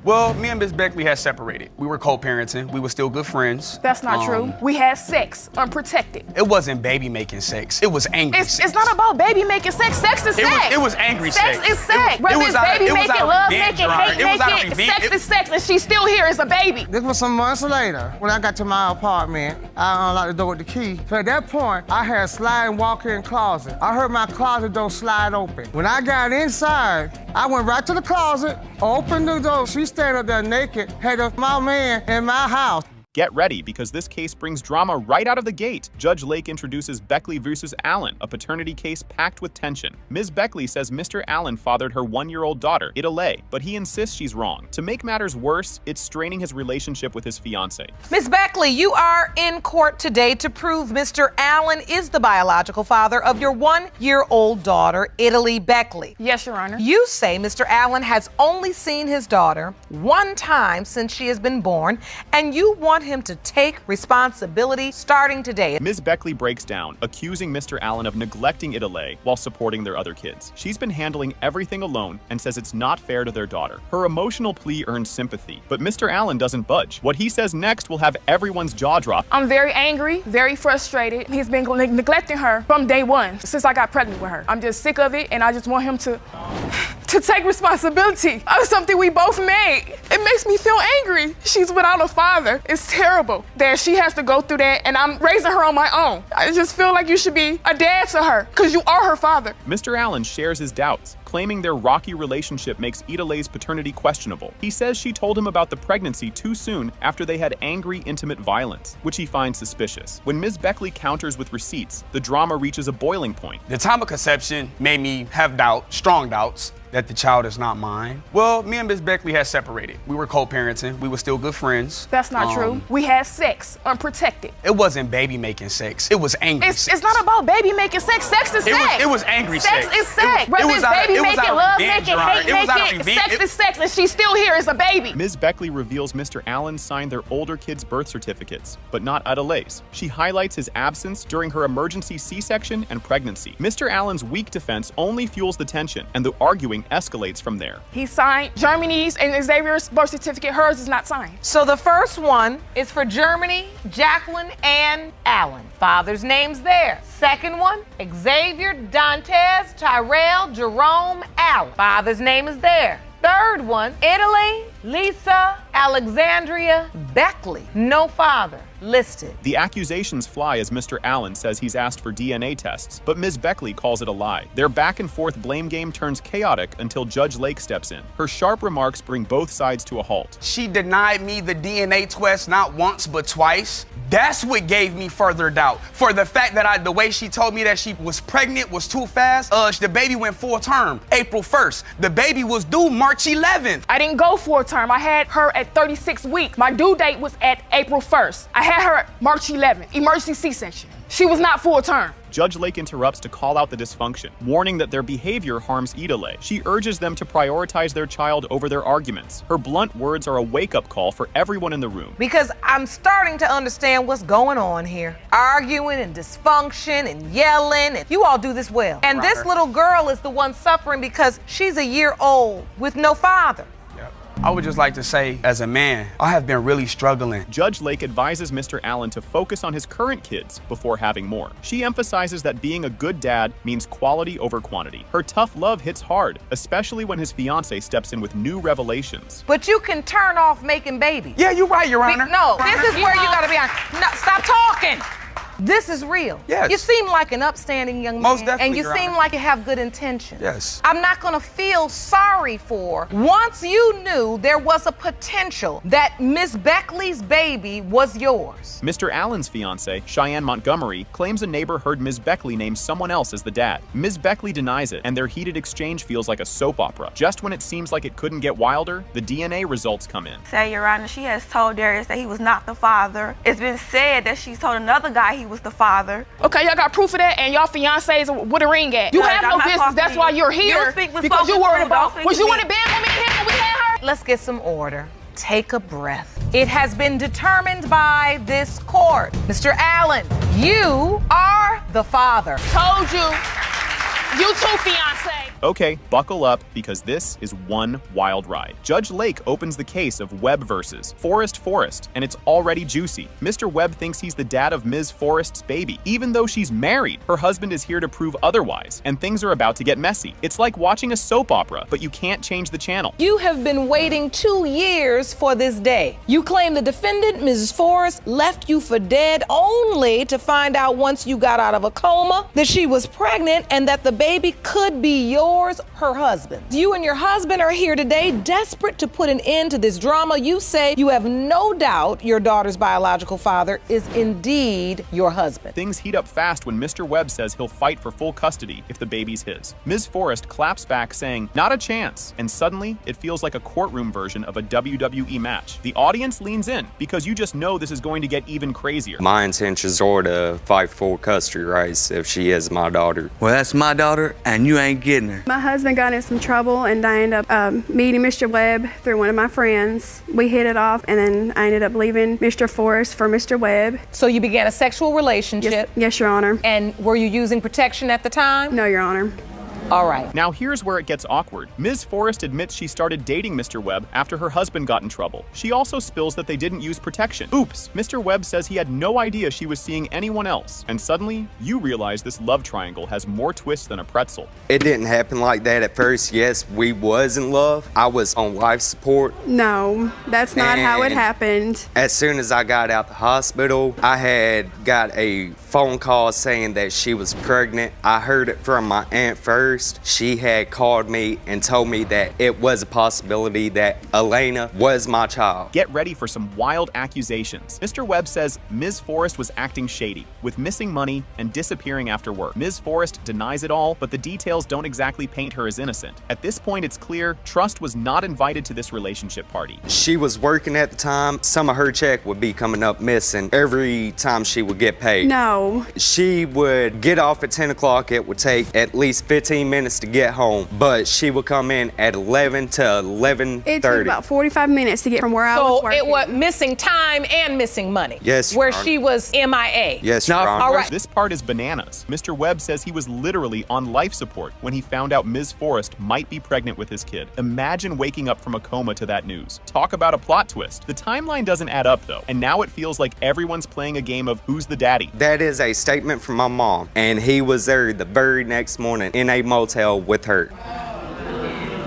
Well, me and Miss Beckley had separated. We were co-parenting. We were still good friends. That's not true. We had sex, unprotected. It wasn't baby-making sex. It was angry sex. It's not about baby-making sex. Sex is sex. It was angry sex. Sex is sex. Whether it's baby-making, love-making, hate-making, sex is sex, and she's still here as a baby. This was some months later. When I got to my apartment, I unlocked the door with the key. So at that point, I had a sliding walk-in closet. I heard my closet door slide open. When I got inside, I went right to the closet, opened the door. She standing up there naked, had my man in my house. Get ready, because this case brings drama right out of the gate. Judge Lake introduces Beckley versus Allen, a paternity case packed with tension. Ms. Beckley says Mr. Allen fathered her 1-year-old daughter, Idale, but he insists she's wrong. To make matters worse, it's straining his relationship with his fiancée. Ms. Beckley, you are in court today to prove Mr. Allen is the biological father of your 1-year-old daughter, Idale Beckley. Yes, Your Honor. You say Mr. Allen has only seen his daughter one time since she has been born, and you want him to take responsibility starting today. Ms. Beckley breaks down, accusing Mr. Allen of neglecting Idale while supporting their other kids. She's been handling everything alone and says it's not fair to their daughter. Her emotional plea earns sympathy, but Mr. Allen doesn't budge. What he says next will have everyone's jaw drop. I'm very angry, very frustrated. He's been neglecting her from day one, since I got pregnant with her. I'm just sick of it, and I just want him to take responsibility of something we both made. It makes me feel angry. She's without a father. It's terrible that she has to go through that, and I'm raising her on my own. I just feel like you should be a dad to her, because you are her father. Mr. Allen shares his doubts, claiming their rocky relationship makes Idale's paternity questionable. He says she told him about the pregnancy too soon after they had angry, intimate violence, which he finds suspicious. When Ms. Beckley counters with receipts, the drama reaches a boiling point. The time of conception made me have strong doubts, that the child is not mine. Well, me and Miss Beckley had separated. We were co-parenting. We were still good friends. That's not true. We had sex, unprotected. It wasn't baby-making sex. It was angry sex. It's not about baby-making sex. Sex is sex. It was angry sex. Sex is sex. Whether it's baby-making, love-making, hate-making, sex is sex, and she's still here as a baby. Ms. Beckley reveals Mr. Allen signed their older kids' birth certificates, but not Idale's. She highlights his absence during her emergency C-section and pregnancy. Mr. Allen's weak defense only fuels the tension, and the arguing escalates from there. He signed Germany's and Xavier's birth certificate. Hers is not signed. So the first one is for Germany, Jacqueline, and Allen. Father's name's there. Second one, Xavier, Dantes, Tyrell, Jerome, Allen. Father's name is there. Third one, Italy, Lisa, Alexandria, Beckley. No father listed. The accusations fly as Mr. Allen says he's asked for DNA tests, but Ms. Beckley calls it a lie. Their back-and-forth blame game turns chaotic until Judge Lake steps in. Her sharp remarks bring both sides to a halt. She denied me the DNA test not once but twice. That's what gave me further doubt. For the fact that the way she told me that she was pregnant was too fast. The baby went full term, April 1st. The baby was due March 11th. I didn't go full term. I had her at 36 weeks. My due date was at April 1st. I had her at March 11th, emergency C-section. She was not full term. Judge Lake interrupts to call out the dysfunction, warning that their behavior harms Idale. She urges them to prioritize their child over their arguments. Her blunt words are a wake-up call for everyone in the room. Because I'm starting to understand what's going on here. Arguing and dysfunction and yelling, and you all do this well. And this little girl is the one suffering because she's a year old with no father. I would just like to say, as a man, I have been really struggling. Judge Lake advises Mr. Allen to focus on his current kids before having more. She emphasizes that being a good dad means quality over quantity. Her tough love hits hard, especially when his fiancée steps in with new revelations. But you can turn off making babies. Yeah, you're right, Your Honor. No, this is where you gotta be honest. No, stop talking. This is real. Yes. You seem like an upstanding young man. Most definitely, and you Your seem Honor. like you have good intentions. Yes. I'm not gonna feel sorry for once you knew there was a potential that Miss Beckley's baby was yours. Mr. Allen's fiancée, Cheyenne Montgomery, claims a neighbor heard Ms. Beckley name someone else as the dad. Ms. Beckley denies it, and their heated exchange feels like a soap opera. Just when it seems like it couldn't get wilder, the DNA results come in. Say, Your Honor, she has told Darius that he was not the father. It's been said that she's told another guy he was the father. Okay, y'all got proof of that, and y'all fiancés with a ring at. You have no business. That's why you're here. Because you're worried about. Was you in the bed with me when we had her? Let's get some order. Take a breath. It has been determined by this court. Mr. Allen, you are the father. Told you. You too, fiancé. Okay, buckle up because this is one wild ride. Judge Lake opens the case of Webb versus Forrest, and it's already juicy. Mr. Webb thinks he's the dad of Ms. Forrest's baby, even though she's married. Her husband is here to prove otherwise, and things are about to get messy. It's like watching a soap opera, but you can't change the channel. You have been waiting 2 years for this day. You claim the defendant, Mrs. Forrest, left you for dead only to find out once you got out of a coma that she was pregnant and that the baby could be yours, her husband. You and your husband are here today desperate to put an end to this drama. You say you have no doubt your daughter's biological father is indeed your husband. Things heat up fast when Mr. Webb says he'll fight for full custody if the baby's his. Ms. Forrest claps back saying, "Not a chance," and suddenly it feels like a courtroom version of a WWE match. The audience leans in because you just know this is going to get even crazier. My intentions are to fight for custody rights if she is my daughter. Well, that's my daughter, and you ain't getting her. My husband got in some trouble, and I ended up meeting Mr. Webb through one of my friends. We hit it off, and then I ended up leaving Mr. Forrest for Mr. Webb. So you began a sexual relationship? Yes, Your Honor. And were you using protection at the time? No, Your Honor. All right. Now here's where it gets awkward. Ms. Forrest admits she started dating Mr. Webb after her husband got in trouble. She also spills that they didn't use protection. Oops, Mr. Webb says he had no idea she was seeing anyone else. And suddenly, you realize this love triangle has more twists than a pretzel. It didn't happen like that at first. Yes, we was in love. I was on life support. No, that's not how it And happened. As soon as I got out the hospital, I had got a phone call saying that she was pregnant. I heard it from my aunt first. She had called me and told me that it was a possibility that Elena was my child. Get ready for some wild accusations. Mr. Webb says Ms. Forrest was acting shady, with missing money and disappearing after work. Ms. Forrest denies it all, but the details don't exactly paint her as innocent. At this point, it's clear Trust was not invited to this relationship party. She was working at the time. Some of her check would be coming up missing every time she would get paid. No. She would get off at 10 o'clock. It would take at least 15 minutes to get home, but she would come in at 11 to 11:30. It took about 45 minutes to get from where I was So working. it was missing time and missing money. Yes, Your Where Honor. she was MIA. Yes, Your Honor. All right. This part is bananas. Mr. Webb says he was literally on life support when he found out Ms. Forrest might be pregnant with his kid. Imagine waking up from a coma to that news. Talk about a plot twist. The timeline doesn't add up though, and now it feels like everyone's playing a game of who's the daddy. That is a statement from my mom, and he was there the very next morning in a motel with her.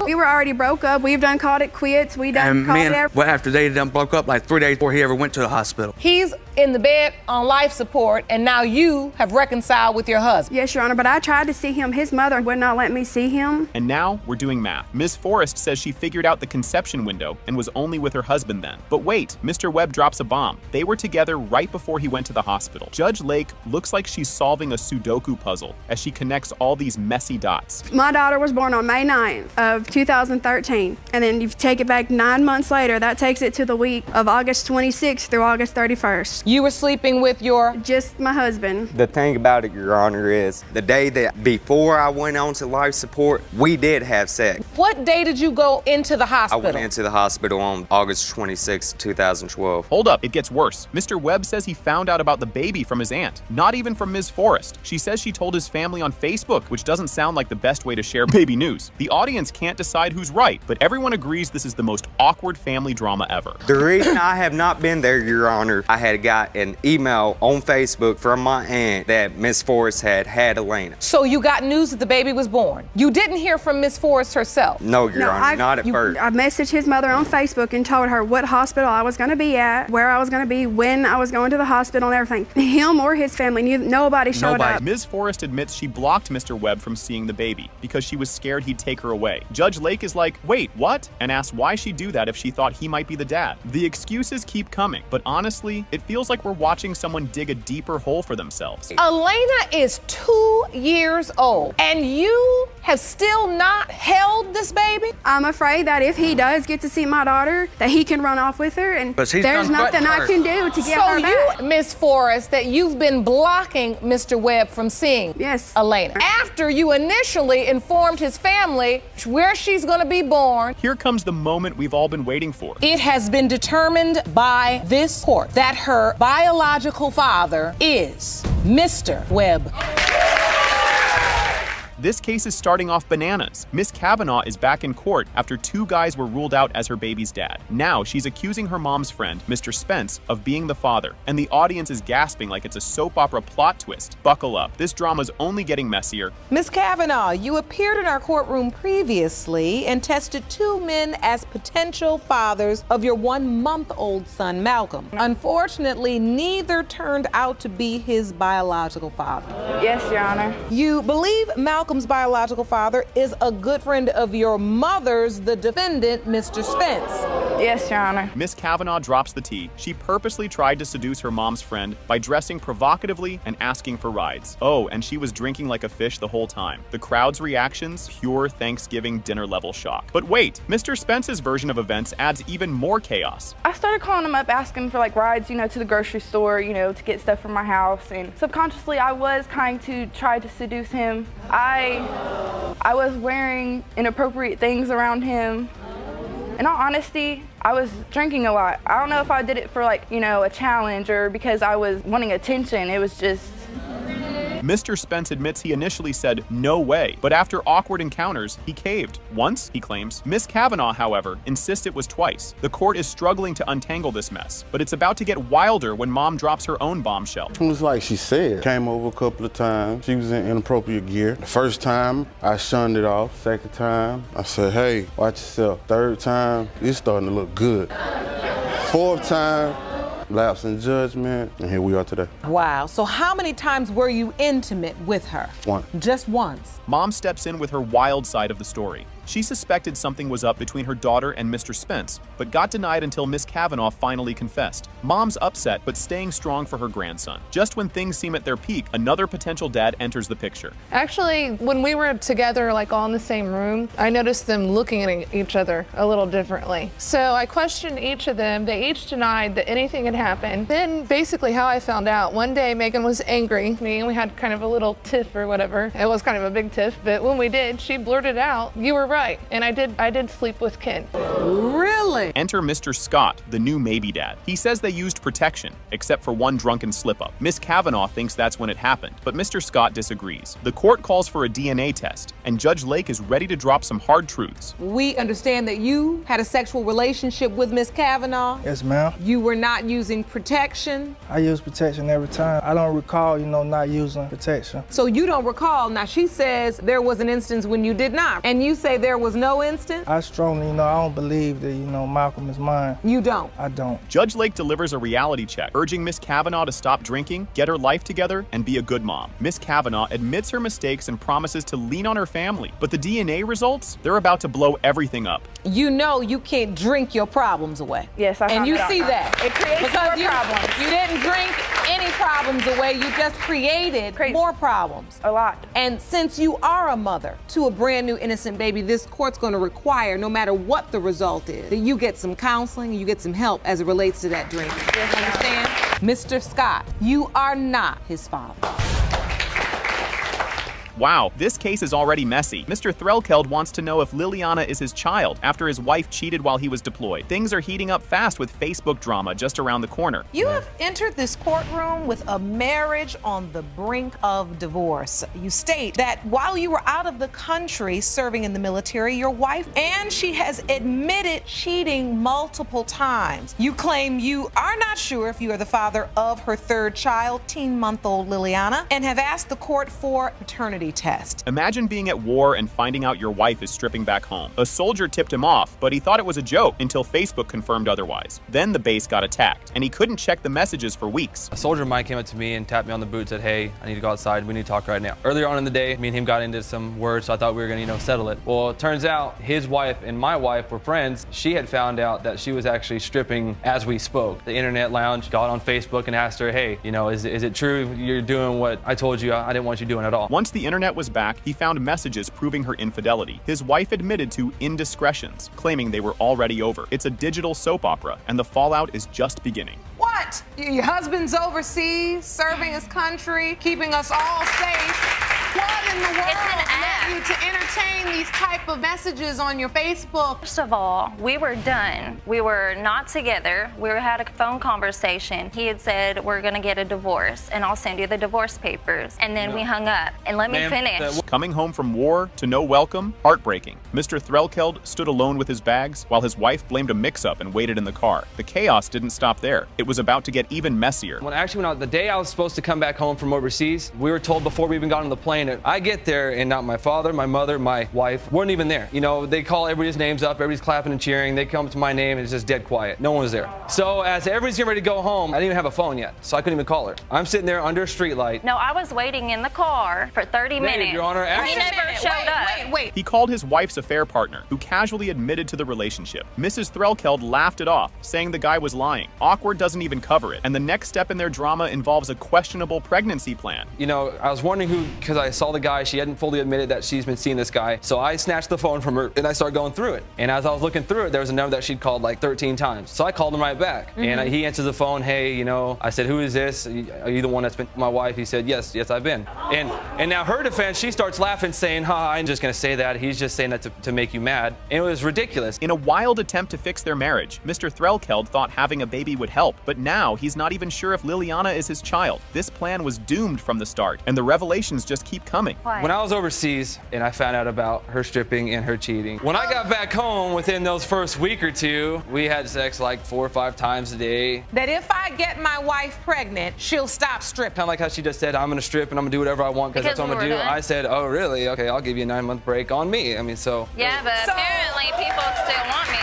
We were already broke up. We've done called it quits. We done And called me it and, well, after they done broke up like 3 days before he ever went to the hospital. He's in the bed on life support, and now you have reconciled with your husband. Yes, Your Honor, but I tried to see him. His mother would not let me see him. And now we're doing math. Ms. Forrest says she figured out the conception window and was only with her husband then. But wait, Mr. Webb drops a bomb. They were together right before he went to the hospital. Judge Lake looks like she's solving a Sudoku puzzle as she connects all these messy dots. My daughter was born on May 9th of 2013. And then you take it back 9 months later, that takes it to the week of August 26th through August 31st. You were sleeping with your... Just my husband. The thing about it, Your Honor, is the day that before I went on to life support, we did have sex. What day did you go into the I hospital? went into the hospital on August 26, 2012. Hold up, it gets worse. Mr. Webb says he found out about the baby from his aunt, not even from Ms. Forrest. She says she told his family on Facebook, which doesn't sound like the best way to share baby news. The audience can't decide who's right, but everyone agrees this is the most awkward family drama ever. The reason I have not been there, Your Honor, I had got an email on Facebook from my aunt that Miss Forrest had Elena. So you got news that the baby was born. You didn't hear from Miss Forrest herself. No, Your Honor, not at first. I messaged his mother on Facebook and told her what hospital I was going to be at, where I was going to be, when I was going to the hospital and everything. Him or his family knew. Nobody showed up. Ms. Forrest admits she blocked Mr. Webb from seeing the baby because she was scared he'd take her away. Judge Lake is like, wait, what? And asks why she'd do that if she thought he might be the dad. The excuses keep coming, but honestly, it feels like we're watching someone dig a deeper hole for themselves. Elena is 2 years old, and you have still not held this baby? I'm afraid that if he does get to see my daughter, that he can run off with her, and But he's there's done nothing I threatened can do to get So her back. you, Miss Forrest, that you've been blocking Mr. Webb from seeing Yes. Elena after you initially informed his family where she's going to be born. Here comes the moment we've all been waiting for. It has been determined by this court that her biological father is Mr. Webb. This case is starting off bananas. Miss Kavanaugh is back in court after 2 guys were ruled out as her baby's dad. Now she's accusing her mom's friend, Mr. Spence, of being the father, and the audience is gasping like it's a soap opera plot twist. Buckle up. This drama's only getting messier. Ms. Kavanaugh, you appeared in our courtroom previously and tested 2 men as potential fathers of your 1-month-old son, Malcolm. Unfortunately, neither turned out to be his biological father. Yes, Your Honor. You believe Malcolm's biological father is a good friend of your mother's, the defendant, Mr. Spence. Yes, Your Honor. Miss Kavanaugh drops the tea. She purposely tried to seduce her mom's friend by dressing provocatively and asking for rides. Oh, and she was drinking like a fish the whole time. The crowd's reactions, pure Thanksgiving dinner level shock. But wait, Mr. Spence's version of events adds even more chaos. I started calling him up asking for like rides, to the grocery store, to get stuff from my house. And subconsciously, I was trying to try to seduce him. I was wearing inappropriate things around him. In all honesty, I was drinking a lot. I don't know if I did it for a challenge or because I was wanting attention. It was just... Mr. Spence admits he initially said no way, but after awkward encounters, he caved. Once, he claims. Miss Kavanaugh, however, insists it was twice. The court is struggling to untangle this mess, but it's about to get wilder when mom drops her own bombshell. It was like she said. Came over a couple of times. She was in inappropriate gear. The first time, I shunned it off. Second time, I said, hey, watch yourself. Third time, it's starting to look good. Fourth time, lapse in judgment, and here we are today. Wow. So how many times were you intimate with her? One. Just once? Mom steps in with her wild side of the story. She suspected something was up between her daughter and Mr. Spence, but got denied until Miss Kavanaugh finally confessed. Mom's upset, but staying strong for her grandson. Just when things seem at their peak, another potential dad enters the picture. Actually, when we were together, all in the same room, I noticed them looking at each other a little differently. So I questioned each of them. They each denied that anything had happened. Then basically how I found out, one day Megan was angry at me and we had kind of a little tiff or whatever. It was kind of a big tiff, but when we did, she blurted out, "You were right, and I did sleep with Ken." Really? Enter Mr. Scott, the new maybe dad. He says they used protection, except for one drunken slip-up. Miss Kavanaugh thinks that's when it happened, but Mr. Scott disagrees. The court calls for a DNA test, and Judge Lake is ready to drop some hard truths. We understand that you had a sexual relationship with Miss Kavanaugh. Yes, ma'am. You were not using protection. I use protection every time. I don't recall, not using protection. So you don't recall. Now she says there was an instance when you did not, and you say there was no instance? I strongly, I don't believe that, Malcolm is mine. You don't? I don't. Judge Lake delivers a reality check, urging Miss Kavanaugh to stop drinking, get her life together, and be a good mom. Miss Kavanaugh admits her mistakes and promises to lean on her family, but the DNA results, they're about to blow everything up. You can't drink your problems away. Yes, I And you found see out. that. It creates because more problems. You didn't drink any problems away. You just created more problems. A lot. And since you are a mother to a brand new innocent baby, this court's going to require, no matter what the result is, that you get some counseling and you get some help as it relates to that drinking. Yes, understand? Mr. Scott, you are not his father. Wow, this case is already messy. Mr. Threlkeld wants to know if Liliana is his child after his wife cheated while he was deployed. Things are heating up fast with Facebook drama just around the corner. You have entered this courtroom with a marriage on the brink of divorce. You state that while you were out of the country serving in the military, your wife, and she has admitted cheating multiple times. You claim you are not sure if you are the father of her third child, teen-month-old Liliana, and have asked the court for paternity test. Imagine being at war and finding out your wife is stripping back home. A soldier tipped him off, but he thought it was a joke until Facebook confirmed otherwise. Then the base got attacked, and he couldn't check the messages for weeks. A soldier of mine came up to me and tapped me on the boot, said, "Hey, I need to go outside. We need to talk right now." Earlier on in the day, me and him got into some words, so I thought we were gonna, settle it. Well, it turns out his wife and my wife were friends. She had found out that she was actually stripping as we spoke. The internet lounge got on Facebook and asked her, "Hey, is it true you're doing what I told you I didn't want you doing at all?" Once the internet was back, he found messages proving her infidelity. His wife admitted to indiscretions, claiming they were already over. It's a digital soap opera, and the fallout is just beginning. What? Your husband's overseas, serving his country, keeping us all safe. What in the world led you to enter entertain these type of messages on your Facebook? First of all, we were done. We were not together. We had a phone conversation. He had said, we're gonna get a divorce and I'll send you the divorce papers. And then we hung up. And let me finish. Coming home from war to no welcome, heartbreaking. Mr. Threlkeld stood alone with his bags while his wife blamed a mix-up and waited in the car. The chaos didn't stop there. It was about to get even messier. The day I was supposed to come back home from overseas, we were told before we even got on the plane that I get there and not my father, my mother, my wife weren't even there. You know, they call everybody's names up, everybody's clapping and cheering. They come to my name and it's just dead quiet. No one was there. So as everybody's getting ready to go home, I didn't even have a phone yet, so I couldn't even call her. I'm sitting there under a street light. No, I was waiting in the car for 30 minutes. Your Honor, he never showed up. Wait. He called his wife's affair partner, who casually admitted to the relationship. Mrs. Threlkeld laughed it off, saying the guy was lying. Awkward doesn't even cover it, and the next step in their drama involves a questionable pregnancy plan. You know, I was wondering who, because I saw the guy, she hadn't fully admitted that she's been seeing this guy, so I snatched the phone from her and I started going through it. And as I was looking through it, there was a number that she'd called like 13 times. So I called him right back. And he answers the phone, hey, you know, I said, who is this? Are you the one that's been my wife? He said, yes, I've been. And now her defense, she starts laughing, saying, I'm just gonna say that. He's just saying that to make you mad. And it was ridiculous. In a wild attempt to fix their marriage, Mr. Threlkeld thought having a baby would help, but now he's not even sure if Liliana is his child. This plan was doomed from the start, and the revelations just keep coming. When I was overseas and I found out about her stripping and her cheating, when I got back home within those first week or two, we had sex like 4 or 5 times a day. That if I get my wife pregnant, she'll stop stripping. Kind of like how she just said, I'm gonna strip and I'm gonna do whatever I want because that's what I'm gonna do. I said, oh really? Okay, I'll give you a 9-month break on me. I mean, so. Yeah, but apparently people still want me.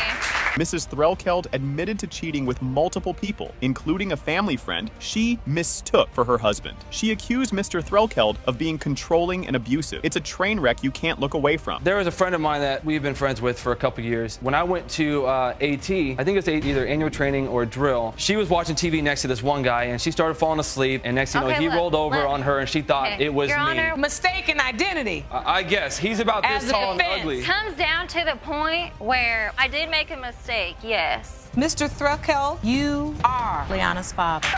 Mrs. Threlkeld admitted to cheating with multiple people, including a family friend she mistook for her husband. She accused Mr. Threlkeld of being controlling and abusive. It's a train wreck you can't look away from. There was a friend of mine that we've been friends with for a couple years. When I went to AT, I think it's either annual training or drill, she was watching TV next to this one guy and she started falling asleep, and next thing you know, he rolled over on her and she thought it was Your me. Honor, mistaken identity. I guess. He's about this tall and ugly. It comes down to the point where I did make a mistake, yes. Mr. Threlkeld, you are Liana's father.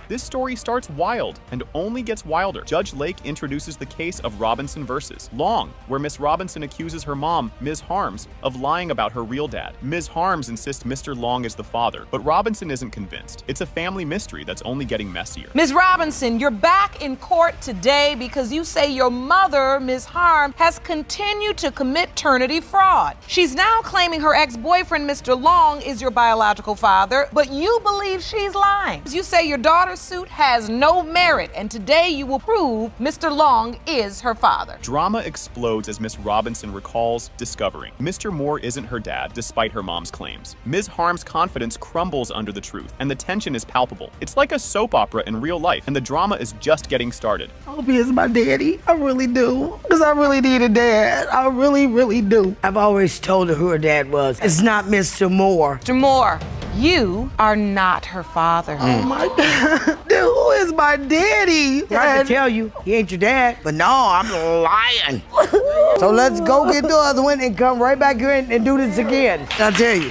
This story starts wild and only gets wilder. Judge Lake introduces the case of Robinson versus Long, where Miss Robinson accuses her mom, Ms. Harms, of lying about her real dad. Ms. Harms insists Mr. Long is the father, but Robinson isn't convinced. It's a family mystery that's only getting messier. Ms. Robinson, you're back in court today because you say your mother, Ms. Harms, has continued to commit paternity fraud. She's now claiming her ex-boyfriend, Mr. Long, is your biological father, but you believe she's lying. You say your daughter's suit has no merit, and today you will prove Mr. Long is her father. Drama explodes as Miss Robinson recalls discovering Mr. Moore isn't her dad, despite her mom's claims. Ms. Harms' confidence crumbles under the truth, and the tension is palpable. It's like a soap opera in real life, and the drama is just getting started. I hope he is my daddy. I really do. Because I really need a dad. I really, really do. I've always told her who her dad was. It's not Mr. Moore. Mr. Moore, you are not her father. Oh my God. Dude, who is my daddy? I can tell you, he ain't your dad. But no, I'm lying. So let's go get the other one and come right back here and do this again. I'll tell you.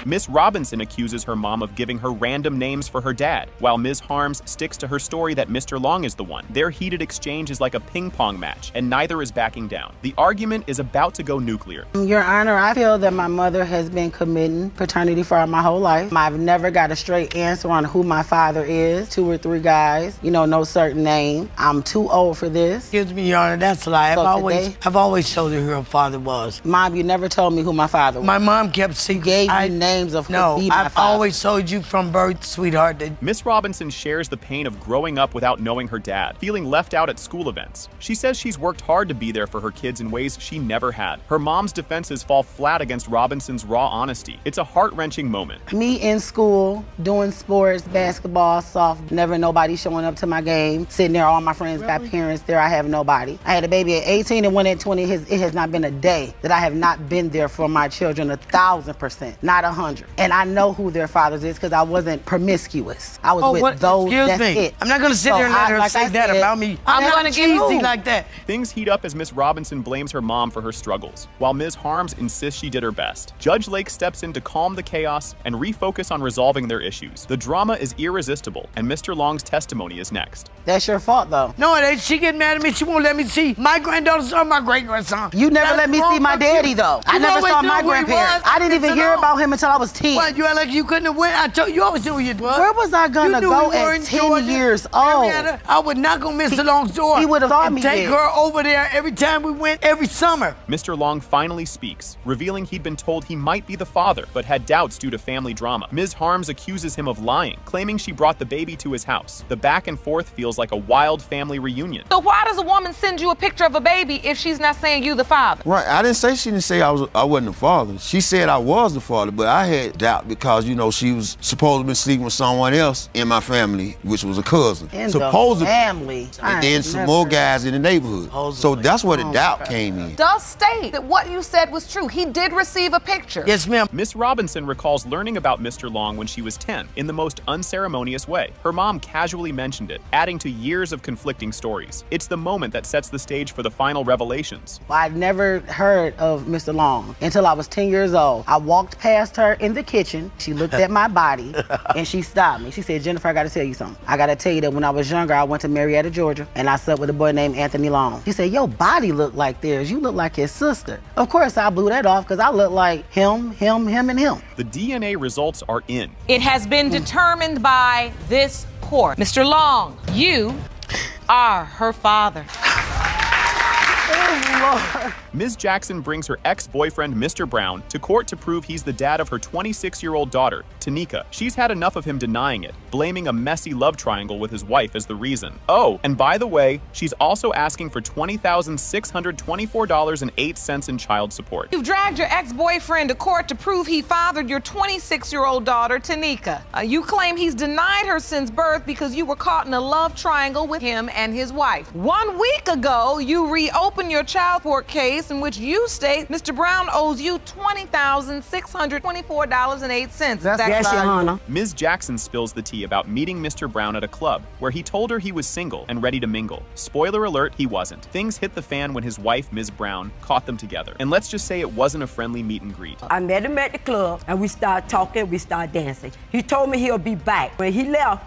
Miss Robinson accuses her mom of giving her random names for her dad, while Ms. Harms sticks to her story that Mr. Long is the one. Their heated exchange is like a ping-pong match, and neither is backing down. The argument is about to go nuclear. Your Honor, I feel that my mother has been committing paternity fraud my whole life. I've never got a straight answer on who my father is. 2 or 3 guys, no certain name. I'm too old for this. Excuse me, Your Honor, that's a lie. I've always told her who her father was. Mom, you never told me who my father was. My mom kept secret. Gave me names of who be my I've father. always told you from birth, sweetheart. Miss Robinson shares the pain of growing up without knowing her dad, feeling left out at school events. She says she's worked hard to be there for her kids in ways she never had. Her mom's defenses fall flat against Robinson's raw honesty. It's a heart-wrenching moment. Me in school, doing sports, basketball, soft, never nobody showing up to my game. Sitting there, all my friends got parents there, I have nobody. I had a baby at 18 and one at 20. It has not been a day that I have not been there for my children 1,000%, not 100. 100. And I know who their fathers is because I wasn't promiscuous. I was with those. Excuse me. It. I'm not gonna sit there and let her say that about me. I'm not gonna get cheesy moved. like that. Things heat up as Miss Robinson blames her mom for her struggles, while Ms. Harms insists she did her best. Judge Lake steps in to calm the chaos and refocus on resolving their issues. The drama is irresistible, and Mr. Long's testimony is next. That's your fault, though. No, it ain't. She get mad at me. She won't let me see my granddaughter or my great-grandson. You never let me see my daddy, though. I never saw my grandparents. I didn't even hear about him until I was 10. What, you act like you couldn't have went? I told you always knew where you was. Where was I gonna go at 10 years old? I would knock on Mr. Long's door. He would have thought me take dead. her over there every time we went, every summer. Mr. Long finally speaks, revealing he'd been told he might be the father, but had doubts due to family drama. Ms. Harms accuses him of lying, claiming she brought the baby to his house. The back and forth feels like a wild family reunion. So why does a woman send you a picture of a baby if she's not saying you the father? Right, she didn't say I wasn't the father. She said I was the father, but I had doubt because, she was supposed to be sleeping with someone else in my family, which was a cousin. In Supposedly. the family. And then some more guys in the neighborhood. So that's where the doubt came in. Does state that what you said was true. He did receive a picture. Yes, ma'am. Miss Robinson recalls learning about Mr. Long when she was 10 in the most unceremonious way. Her mom casually mentioned it, adding to years of conflicting stories. It's the moment that sets the stage for the final revelations. I'd never heard of Mr. Long until I was 10 years old. I walked past her in the kitchen. She looked at my body and she stopped me. She said, Jennifer, I gotta tell you something. I gotta tell you that when I was younger, I went to Marietta, Georgia, and I slept with a boy named Anthony Long. She said, your body looked like theirs. You look like his sister. Of course, I blew that off because I look like him, and him. The DNA results are in. It has been determined by this court. Mr. Long, you are her father. Ms. Jackson brings her ex-boyfriend, Mr. Brown, to court to prove he's the dad of her 26-year-old daughter, Tanika. She's had enough of him denying it, blaming a messy love triangle with his wife as the reason. Oh, and by the way, she's also asking for $20,624.08 in child support. You've dragged your ex-boyfriend to court to prove he fathered your 26-year-old daughter, Tanika. You claim he's denied her since birth because you were caught in a love triangle with him and his wife. 1 week ago, you reopened your child support case in which you state Mr. Brown owes you $20,624.08. Yes, Your Honor. Ms. Jackson spills the tea about meeting Mr. Brown at a club where he told her he was single and ready to mingle. Spoiler alert, he wasn't. Things hit the fan when his wife, Ms. Brown, caught them together. And let's just say it wasn't a friendly meet and greet. I met him at the club and we started talking, we started dancing. He told me he'll be back. When he left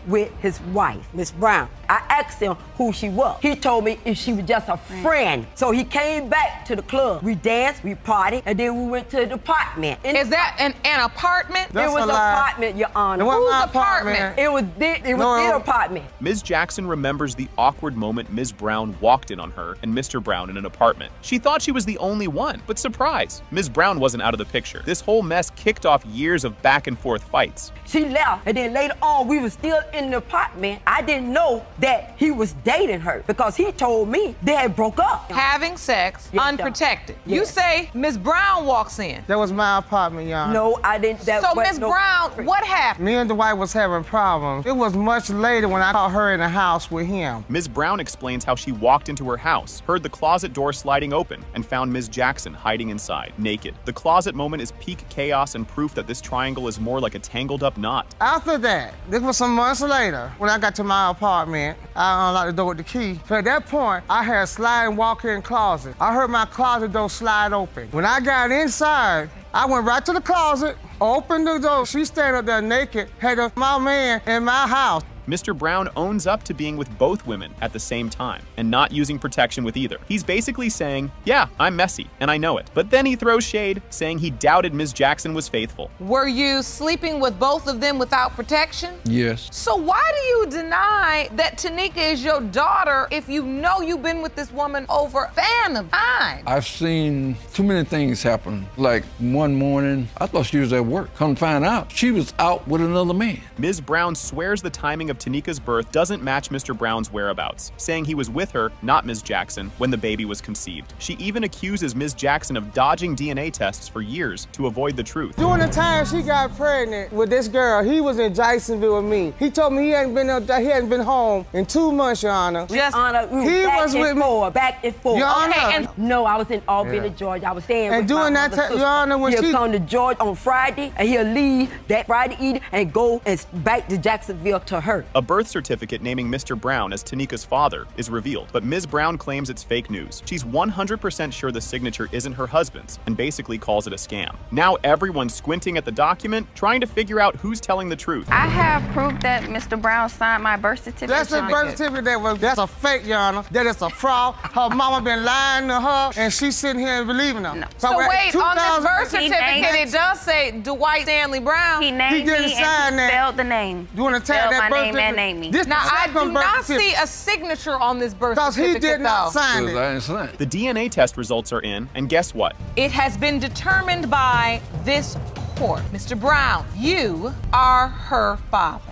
with his wife, Miss Brown. I asked him who she was. He told me if she was just a friend. So he came back to the club. We danced, we partied, and then we went to the apartment. Is that an apartment? It was an apartment, Your Honor. Whose apartment? It was their apartment. Ms. Jackson remembers the awkward moment Ms. Brown walked in on her and Mr. Brown in an apartment. She thought she was the only one, but surprise, Ms. Brown wasn't out of the picture. This whole mess kicked off years of back and forth fights. She left, and then later on, we were still in the apartment. I didn't know that he was dating her because he told me they had broke up. Having sex, unprotected. Yes. You say Ms. Brown walks in. That was my apartment, y'all. No, I didn't. So Ms. Brown, what happened? Me and the wife was having problems. It was much later when I caught her in the house with him. Ms. Brown explains how she walked into her house, heard the closet door sliding open, and found Ms. Jackson hiding inside, naked. The closet moment is peak chaos and proof that this triangle is more like a tangled up knot. After that, this was some months later, when I got to my apartment, I unlocked the door with the key. So at that point, I had a sliding walk-in closet. I heard my closet door slide open. When I got inside, I went right to the closet, opened the door. She standing up there naked, had my man in my house. Mr. Brown owns up to being with both women at the same time and not using protection with either. He's basically saying, yeah, I'm messy, and I know it. But then he throws shade, saying he doubted Ms. Jackson was faithful. Were you sleeping with both of them without protection? Yes. So why do you deny that Tanika is your daughter if you know you've been with this woman over a span of time? I've seen too many things happen. Like one morning, I thought she was at work. Come to find out, she was out with another man. Ms. Brown swears the timing of of Tanika's birth doesn't match Mr. Brown's whereabouts, saying he was with her, not Ms. Jackson, when the baby was conceived. She even accuses Ms. Jackson of dodging DNA tests for years to avoid the truth. During the time she got pregnant with this girl, he was in Jacksonville with me. He told me he hadn't been home in 2 months, Your Honor. Your Honor, he was with me. Back and forth. Your Honor. Okay, and no, I was in Albany, Georgia. I was staying And with during my that mother's time, Your Honor, when he'll come to Georgia on Friday, and he'll leave that Friday evening and go and back to Jacksonville to her. A birth certificate naming Mr. Brown as Tanika's father is revealed, but Ms. Brown claims it's fake news. She's 100% sure the signature isn't her husband's and basically calls it a scam. Now everyone's squinting at the document, trying to figure out who's telling the truth. I have proof that Mr. Brown signed my birth certificate. That's a birth certificate that's a fake, Your Honor. That is a fraud. Her mama been lying to her, and she's sitting here believing her. No. So wait, on this birth certificate, it does say Dwight Stanley Brown. He named me and he spelled the name. You want to tag that birth certificate? And named me. Now, I do not see a signature on this birth certificate, he did not sign it. The DNA test results are in, and guess what? It has been determined by this court. Mr. Brown, you are her father.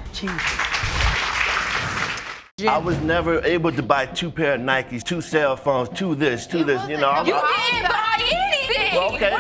I was never able to buy 2 pair of Nikes, 2 cell phones, 2 this, 2 this, you know. You didn't buy anything. Well, okay.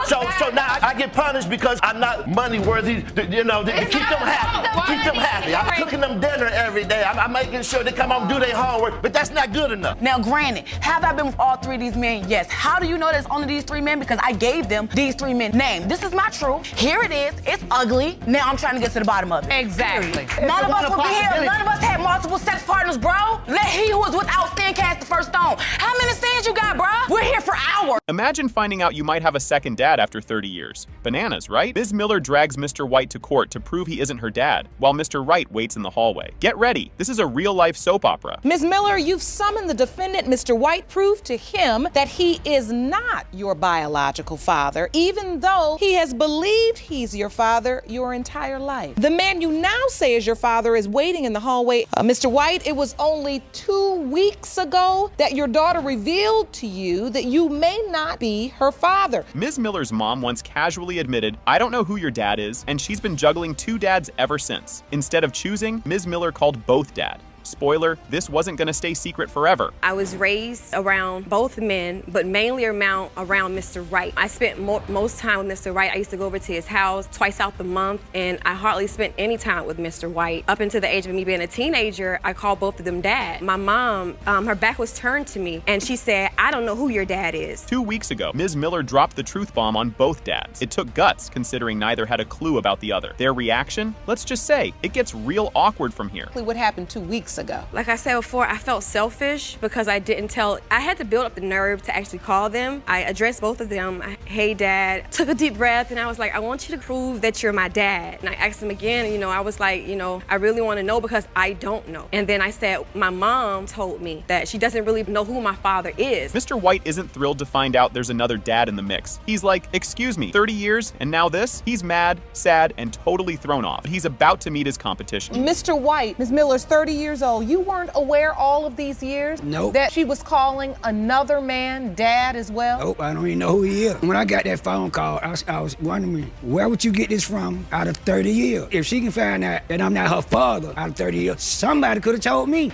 So now I get punished because I'm not money worthy, to keep them happy. Keep them happy. I'm cooking them dinner every day. I'm making sure they come home and do their homework, but that's not good enough. Now, granted, have I been with all 3 of these men? Yes. How do you know there's only these 3 men? Because I gave them these 3 men names. This is my truth. Here it is. It's ugly. Now I'm trying to get to the bottom of it. Exactly. None of us would be here. None of us had multiple sex partners, bro. Let he who was without sin cast the first stone. How many sins you got, bro? We're here for hours. Imagine finding out you might have a second dad after 30 years. Bananas, right? Ms. Miller drags Mr. White to court to prove he isn't her dad, while Mr. Wright waits in the hallway. Get ready. This is a real-life soap opera. Ms. Miller, you've summoned the defendant, Mr. White. Prove to him that he is not your biological father, even though he has believed he's your father your entire life. The man you now say is your father is waiting in the hallway. Mr. White, it was only 2 weeks ago that your daughter revealed to you that you may not be her father. Ms. Miller's mom once casually admitted, "I don't know who your dad is," and she's been juggling 2 dads ever since. Instead of choosing, Ms. Miller called both dad. Spoiler, this wasn't gonna stay secret forever. I was raised around both men, but mainly around Mr. Wright. I spent most time with Mr. Wright. I used to go over to his house twice out the month, and I hardly spent any time with Mr. White. Up until the age of me being a teenager, I called both of them dad. My mom, her back was turned to me, and she said, "I don't know who your dad is." 2 weeks ago, Ms. Miller dropped the truth bomb on both dads. It took guts, considering neither had a clue about the other. Their reaction? Let's just say, it gets real awkward from here. What happened 2 weeks ago? Like I said before, I felt selfish because I didn't tell. I had to build up the nerve to actually call them. I addressed both of them. "Hey, Dad." Took a deep breath, and I was like, "I want you to prove that you're my dad." And I asked him again, I was like, I really want to know because I don't know. And then I said, my mom told me that she doesn't really know who my father is. Mr. White isn't thrilled to find out there's another dad in the mix. He's like, "Excuse me, 30 years and now this?" He's mad, sad, and totally thrown off. But he's about to meet his competition. Mr. White, Ms. Miller's 30 years old. You weren't aware all of these years that she was calling another man dad as well? Nope, I don't even know who he is. When I got that phone call, I was wondering, where would you get this from out of 30 years? If she can find out that I'm not her father out of 30 years, somebody could have told me.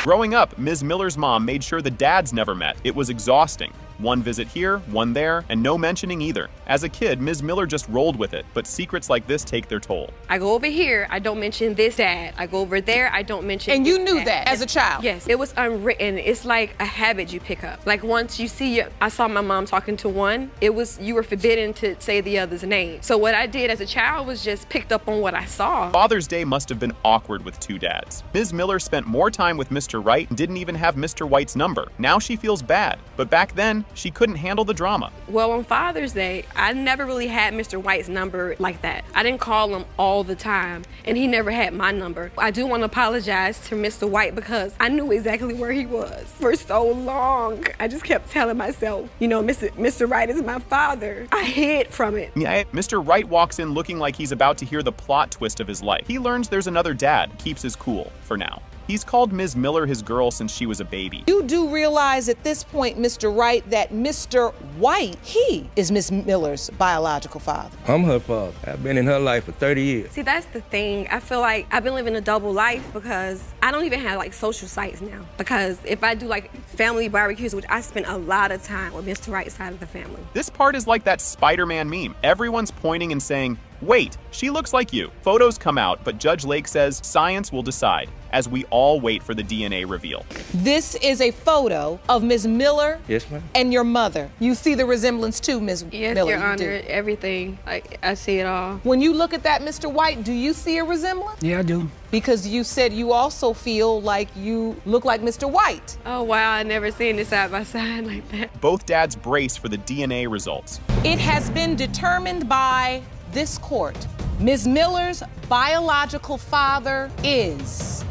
Growing up, Ms. Miller's mom made sure the dads never met. It was exhausting. One visit here, one there, and no mentioning either. As a kid, Ms. Miller just rolled with it, but secrets like this take their toll. I go over here, I don't mention this dad. I go over there, I don't mention And this you knew dad. that as a child? Yes, it was unwritten. It's like a habit you pick up. Like once you see, I saw my mom talking to one, you were forbidden to say the other's name. So what I did as a child was just picked up on what I saw. Father's Day must have been awkward with 2 dads. Ms. Miller spent more time with Mr. Wright and didn't even have Mr. White's number. Now she feels bad, but back then, she couldn't handle the drama. Well, on Father's Day, I never really had Mr. White's number like that. I didn't call him all the time, and he never had my number. I do want to apologize to Mr. White because I knew exactly where he was for so long. I just kept telling myself, Mr. Wright is my father. I hid from it. Yeah, Mr. Wright walks in looking like he's about to hear the plot twist of his life. He learns there's another dad, keeps his cool for now. He's called Ms. Miller his girl since she was a baby. You do realize at this point, Mr. Wright, that Mr. White, he is Miss Miller's biological father. I'm her father. I've been in her life for 30 years. See, that's the thing. I feel like I've been living a double life because I don't even have like social sites now. Because if I do like family barbecues, which I spend a lot of time with Mr. Wright's side of the family. This part is like that Spider-Man meme. Everyone's pointing and saying, wait, she looks like you. Photos come out, but Judge Lake says science will decide as we all wait for the DNA reveal. This is a photo of Ms. Miller Yes, ma'am. and your mother. You see the resemblance too, Ms. Yes, Miller. Your you Honor, do. everything. I see it all. When you look at that, Mr. White, do you see a resemblance? Yeah, I do. Because you said you also feel like you look like Mr. White. Oh, wow, I never seen it side by side like that. Both dads brace for the DNA results. It has been determined by this court. Ms. Miller's biological father is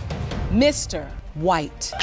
Mr. White.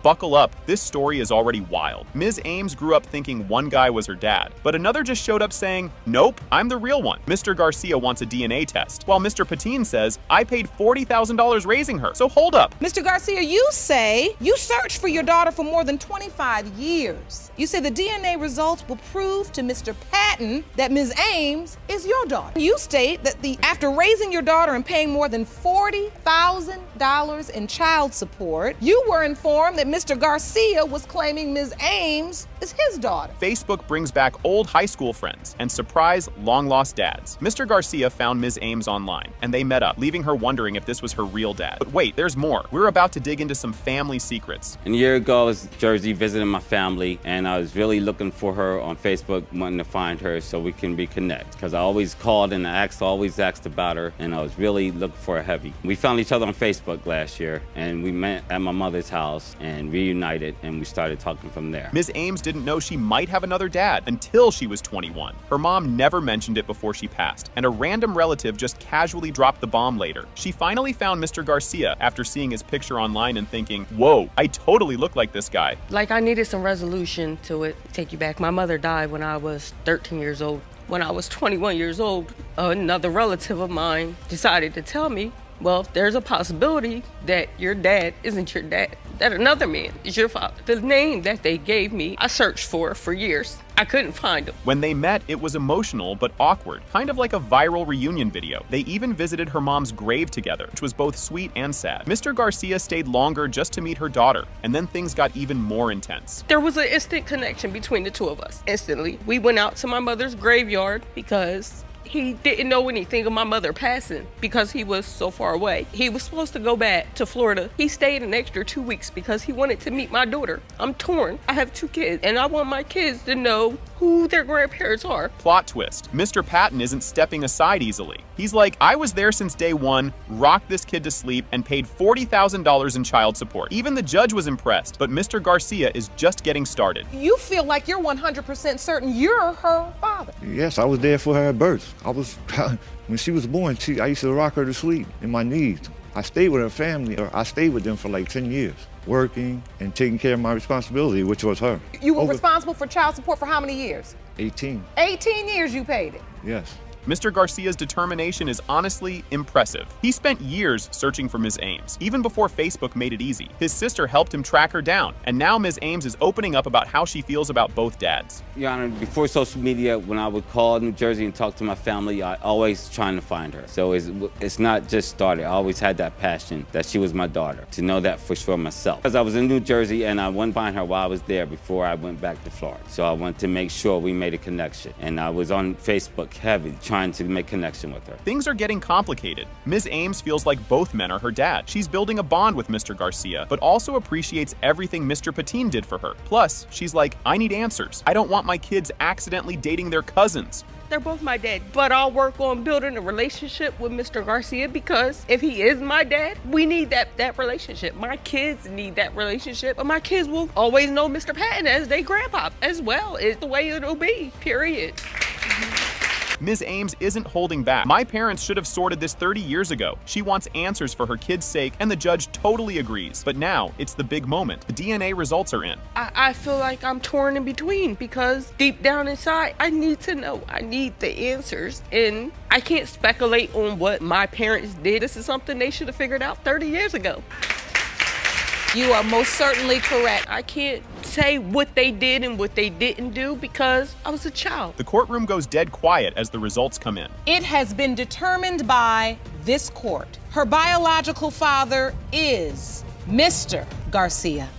Buckle up, this story is already wild. Ms. Ames grew up thinking one guy was her dad, but another just showed up saying, nope, I'm the real one. Mr. Garcia wants a DNA test, while Mr. Patine says, I paid $40,000 raising her, so hold up. Mr. Garcia, you say you searched for your daughter for more than 25 years. You say the DNA results will prove to Mr. Patton that Ms. Ames is your daughter. You state that after raising your daughter and paying more than $40,000 in child support, you were informed that Mr. Garcia was claiming Ms. Ames is his daughter. Facebook brings back old high school friends and surprise long-lost dads. Mr. Garcia found Ms. Ames online, and they met up, leaving her wondering if this was her real dad. But wait, there's more. We're about to dig into some family secrets. And a year ago, I was in Jersey visiting my family, and I was really looking for her on Facebook, wanting to find her so we can reconnect. Because I always called and always asked about her, and I was really looking for her heavy. We found each other on Facebook last year, and we met at my mother's house and reunited, and we started talking from there. Ms. Ames didn't know she might have another dad until she was 21. Her mom never mentioned it before she passed, and a random relative just casually dropped the bomb later. She finally found Mr. Garcia after seeing his picture online and thinking, whoa, I totally look like this guy. Like I needed some resolution to it. Take you back. My mother died when I was 13 years old. When I was 21 years old, another relative of mine decided to tell me, well, there's a possibility that your dad isn't your dad, that another man is your father. The name that they gave me, I searched for years. I couldn't find him. When they met, it was emotional but awkward, kind of like a viral reunion video. They even visited her mom's grave together, which was both sweet and sad. Mr. Garcia stayed longer just to meet her daughter, and then things got even more intense. There was an instant connection between the two of us. Instantly, we went out to my mother's graveyard because he didn't know anything of my mother passing because he was so far away. He was supposed to go back to Florida. He stayed an extra 2 weeks because he wanted to meet my daughter. I'm torn. I have 2 kids, and I want my kids to know who their grandparents are. Plot twist. Mr. Patton isn't stepping aside easily. He's like, I was there since day one, rocked this kid to sleep, and paid $40,000 in child support. Even the judge was impressed, but Mr. Garcia is just getting started. You feel like you're 100% certain you're her father. Yes, I was there for her at birth. When she was born, I used to rock her to sleep in my knees. I stayed with her family, or I stayed with them for like 10 years, working and taking care of my responsibility, which was her. You were responsible for child support for how many years? 18. 18 years you paid it. Yes. Mr. Garcia's determination is honestly impressive. He spent years searching for Ms. Ames, even before Facebook made it easy. His sister helped him track her down, and now Ms. Ames is opening up about how she feels about both dads. Your Honor, before social media, when I would call New Jersey and talk to my family, I always trying to find her. So it's not just started. I always had that passion that she was my daughter, to know that for sure myself. Because I was in New Jersey and I wouldn't find her while I was there before I went back to Florida. So I wanted to make sure we made a connection. And I was on Facebook heavy, trying to make connection with her. Things are getting complicated. Ms. Ames feels like both men are her dad. She's building a bond with Mr. Garcia, but also appreciates everything Mr. Patine did for her. Plus, she's like, I need answers. I don't want my kids accidentally dating their cousins. They're both my dad, but I'll work on building a relationship with Mr. Garcia because if he is my dad, we need that relationship. My kids need that relationship, but my kids will always know Mr. Patton as their grandpa as well. It's the way it'll be, period. Ms. Ames isn't holding back. My parents should have sorted this 30 years ago. She wants answers for her kid's sake, and the judge totally agrees. But now, it's the big moment. The DNA results are in. I feel like I'm torn in between because deep down inside, I need to know. I need the answers. And I can't speculate on what my parents did. This is something they should have figured out 30 years ago. You are most certainly correct. I can't say what they did and what they didn't do because I was a child. The courtroom goes dead quiet as the results come in. It has been determined by this court. Her biological father is Mr. Garcia.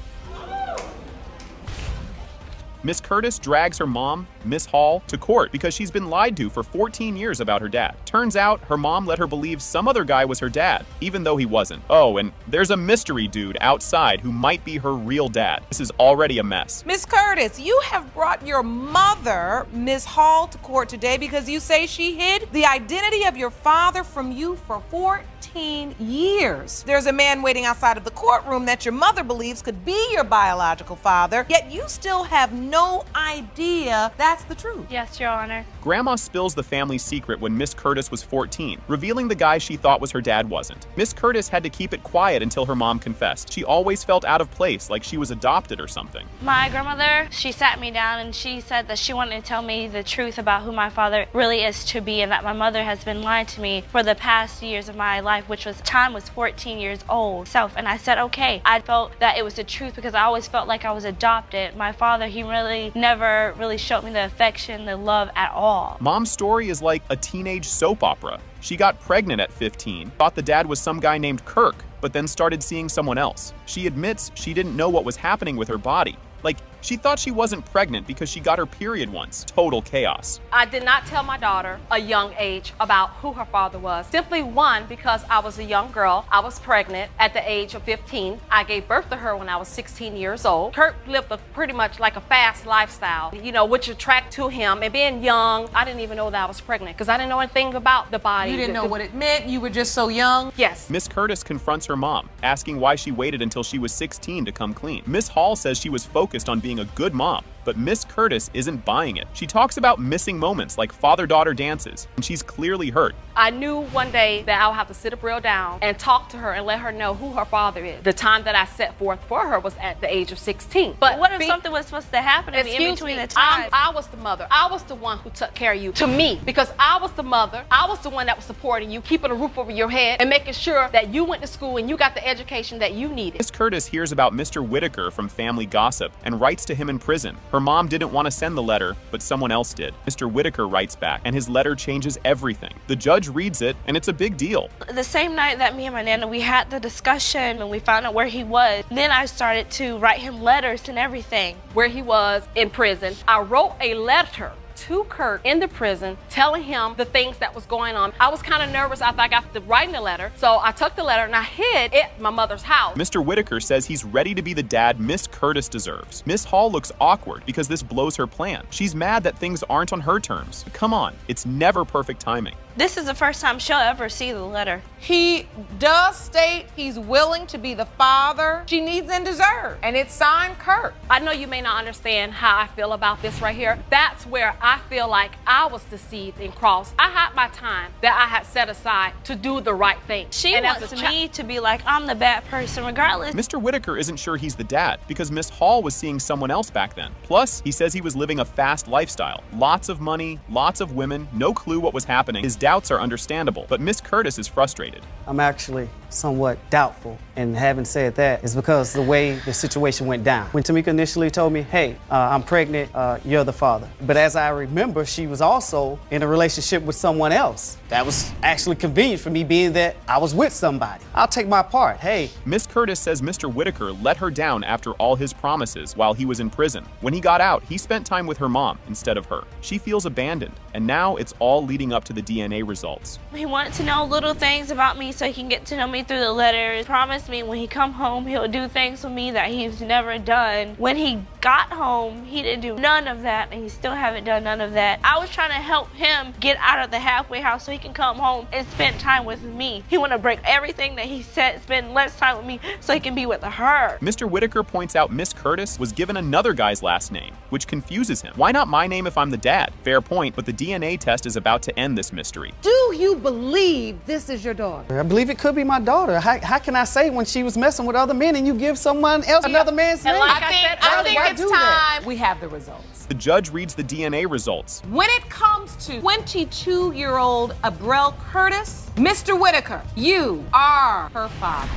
Miss Curtis drags her mom, Miss Hall, to court because she's been lied to for 14 years about her dad. Turns out her mom let her believe some other guy was her dad, even though he wasn't. Oh, and there's a mystery dude outside who might be her real dad. This is already a mess. Miss Curtis, you have brought your mother, Miss Hall, to court today because you say she hid the identity of your father from you for 14 years. There's a man waiting outside of the courtroom that your mother believes could be your biological father, yet you still have no idea that's the truth. Yes, Your Honor. Grandma spills the family secret when Miss Curtis was 14, revealing the guy she thought was her dad wasn't. Miss Curtis had to keep it quiet until her mom confessed. She always felt out of place, like she was adopted or something. My grandmother, she sat me down and she said that she wanted to tell me the truth about who my father really is to be and that my mother has been lying to me for the past years of my life, which was 14 years old. And I said, okay. I felt that it was the truth because I always felt like I was adopted. My father, he really never really showed me the affection, the love at all. Mom's story is like a teenage soap opera. She got pregnant at 15, thought the dad was some guy named Kirk, but then started seeing someone else. She admits she didn't know what was happening with her body. Like, she thought she wasn't pregnant because she got her period once. Total chaos. I did not tell my daughter a young age about who her father was. Simply one, because I was a young girl. I was pregnant at the age of 15. I gave birth to her when I was 16 years old. Kirk lived pretty much like a fast lifestyle, which attract to him. And being young, I didn't even know that I was pregnant because I didn't know anything about the body. You didn't know what it meant? You were just so young? Yes. Miss Curtis confronts her mom, asking why she waited until she was 16 to come clean. Miss Hall says she was focused on being a good mom, but Miss Curtis isn't buying it. She talks about missing moments like father-daughter dances, and she's clearly hurt. I knew one day that I would have to sit real down and talk to her and let her know who her father is. The time that I set forth for her was at the age of 16. But what if something was supposed to happen to me in between the time? I was the mother. I was the one who took care of you. To me, because I was the mother, I was the one that was supporting you, keeping a roof over your head, and making sure that you went to school and you got the education that you needed. Miss Curtis hears about Mr. Whitaker from family gossip and writes to him in prison. Her mom didn't want to send the letter, but someone else did. Mr. Whitaker writes back, and his letter changes everything. The judge reads it, and it's a big deal. The same night that me and my nana, we had the discussion and we found out where he was, then I started to write him letters and everything. Where he was in prison. I wrote a letter to Kirk in the prison telling him the things that was going on. I was kind of nervous after I got to writing the letter, so I took the letter and I hid it at my mother's house. Mr. Whitaker says he's ready to be the dad Miss Curtis deserves. Miss Hall looks awkward because this blows her plan. She's mad that things aren't on her terms. But come on, it's never perfect timing. This is the first time she'll ever see the letter. He does state he's willing to be the father she needs and deserves, and it's signed Kirk. I know you may not understand how I feel about this right here. That's where I feel like I was deceived and crossed. I had my time that I had set aside to do the right thing. She wants me to be like, I'm the bad person regardless. Mr. Whitaker isn't sure he's the dad because Miss Hall was seeing someone else back then. Plus, he says he was living a fast lifestyle. Lots of money, lots of women, no clue what was happening. His doubts are understandable, but Miss Curtis is frustrated. I'm actually somewhat doubtful, and having said that is because the way the situation went down. When Tamika initially told me, hey, I'm pregnant, you're the father. But as I remember, she was also in a relationship with someone else. That was actually convenient for me, being that I was with somebody. I'll take my part, hey. Miss Curtis says Mr. Whitaker let her down after all his promises while he was in prison. When he got out, he spent time with her mom instead of her. She feels abandoned, and now it's all leading up to the DNA DNA results. He wanted to know little things about me so he can get to know me through the letters. Promised me when he come home, he'll do things for me that he's never done. When he got home, he didn't do none of that, and he still haven't done none of that. I was trying to help him get out of the halfway house so he can come home and spend time with me. He want to break everything that he said, spend less time with me so he can be with her. Mr. Whitaker points out Miss Curtis was given another guy's last name, which confuses him. Why not my name if I'm the dad? Fair point, but the DNA test is about to end this mystery. Do you believe this is your daughter? I believe it could be my daughter. How can I say when she was messing with other men and you give someone else another man's name? I think it's time we have the results. The judge reads the DNA results. When it comes to 22-year-old Abrell Curtis, Mr. Whitaker, you are her father.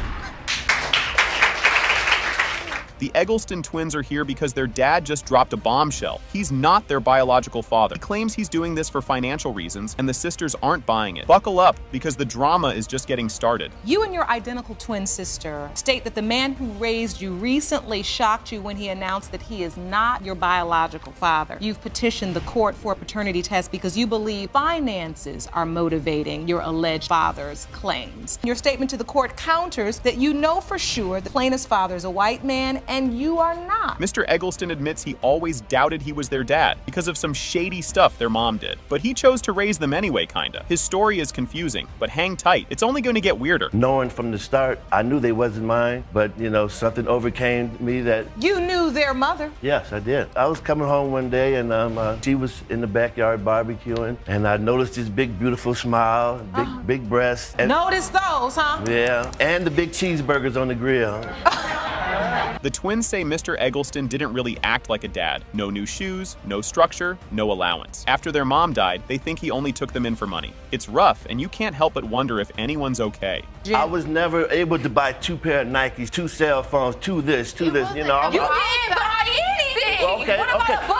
The Eggleston twins are here because their dad just dropped a bombshell. He's not their biological father. He claims he's doing this for financial reasons, and the sisters aren't buying it. Buckle up, because the drama is just getting started. You and your identical twin sister state that the man who raised you recently shocked you when he announced that he is not your biological father. You've petitioned the court for a paternity test because you believe finances are motivating your alleged father's claims. Your statement to the court counters that you know for sure the plaintiff's father is a white man and you are not. Mr. Eggleston admits he always doubted he was their dad because of some shady stuff their mom did. But he chose to raise them anyway, kinda. His story is confusing, but hang tight. It's only going to get weirder. Knowing from the start, I knew they wasn't mine, but something overcame me that... You knew their mother? Yes, I did. I was coming home one day and she was in the backyard barbecuing, and I noticed this big, beautiful smile, big breasts. And notice those, huh? Yeah, and the big cheeseburgers on the grill. The twins say Mr. Eggleston didn't really act like a dad. No new shoes, no structure, no allowance. After their mom died, they think he only took them in for money. It's rough, and you can't help but wonder if anyone's okay. I was never able to buy 2 pair of Nikes, 2 cell phones, 2 this, 2 this, You didn't buy anything. Okay.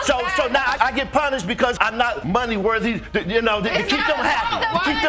So now I get punished because I'm not money worthy, to keep them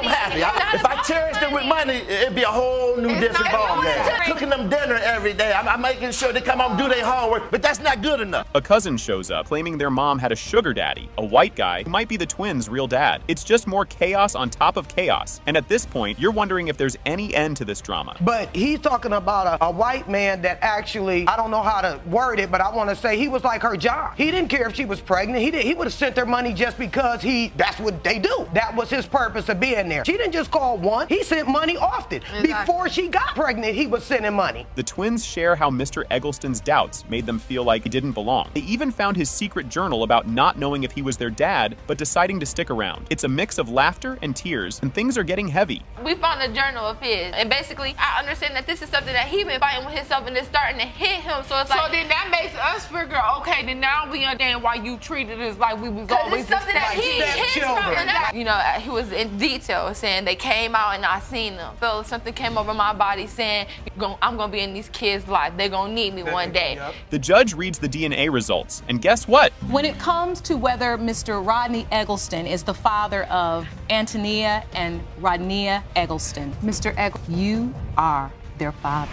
happy. If I cherish them with money, it'd be a whole new different ballgame. Cooking them dinner every day. I'm making sure they come home, do their homework, but that's not good enough. A cousin shows up, claiming their mom had a sugar daddy, a white guy who might be the twins' real dad. It's just more chaos on top of chaos. And at this point, you're wondering if there's any end to this drama. But he's talking about a white man that actually, I don't know how to word it, but I want to say he was like her job. He didn't care if she was pregnant. He would have sent her money just because that's what they do. That was his purpose of being there. She didn't just call one. He sent money often. Exactly. Before she got pregnant, he was sending money. The twins share how Mr. Eggleston's doubts made them feel like he didn't belong. They even found his secret journal about not knowing if he was their dad, but deciding to stick around. It's a mix of laughter and tears, and things are getting heavy. We found a journal of his, and basically, I understand that this is something that he been fighting with himself, and it's starting to hit him, so it's like... So then that makes us figure, okay, then now we understand why you treated us like we was always... It's something that he hid from us. He was in detail saying they came out and I seen them. So something came over my body saying, I'm gonna be in these kids' life. They're gonna need me one day. The judge reads the DNA results, and guess what? When it comes to whether Mr. Rodney Eggleston is the father of Antonia and Rodnea Eggleston, Mr. Eggleston, you are their father.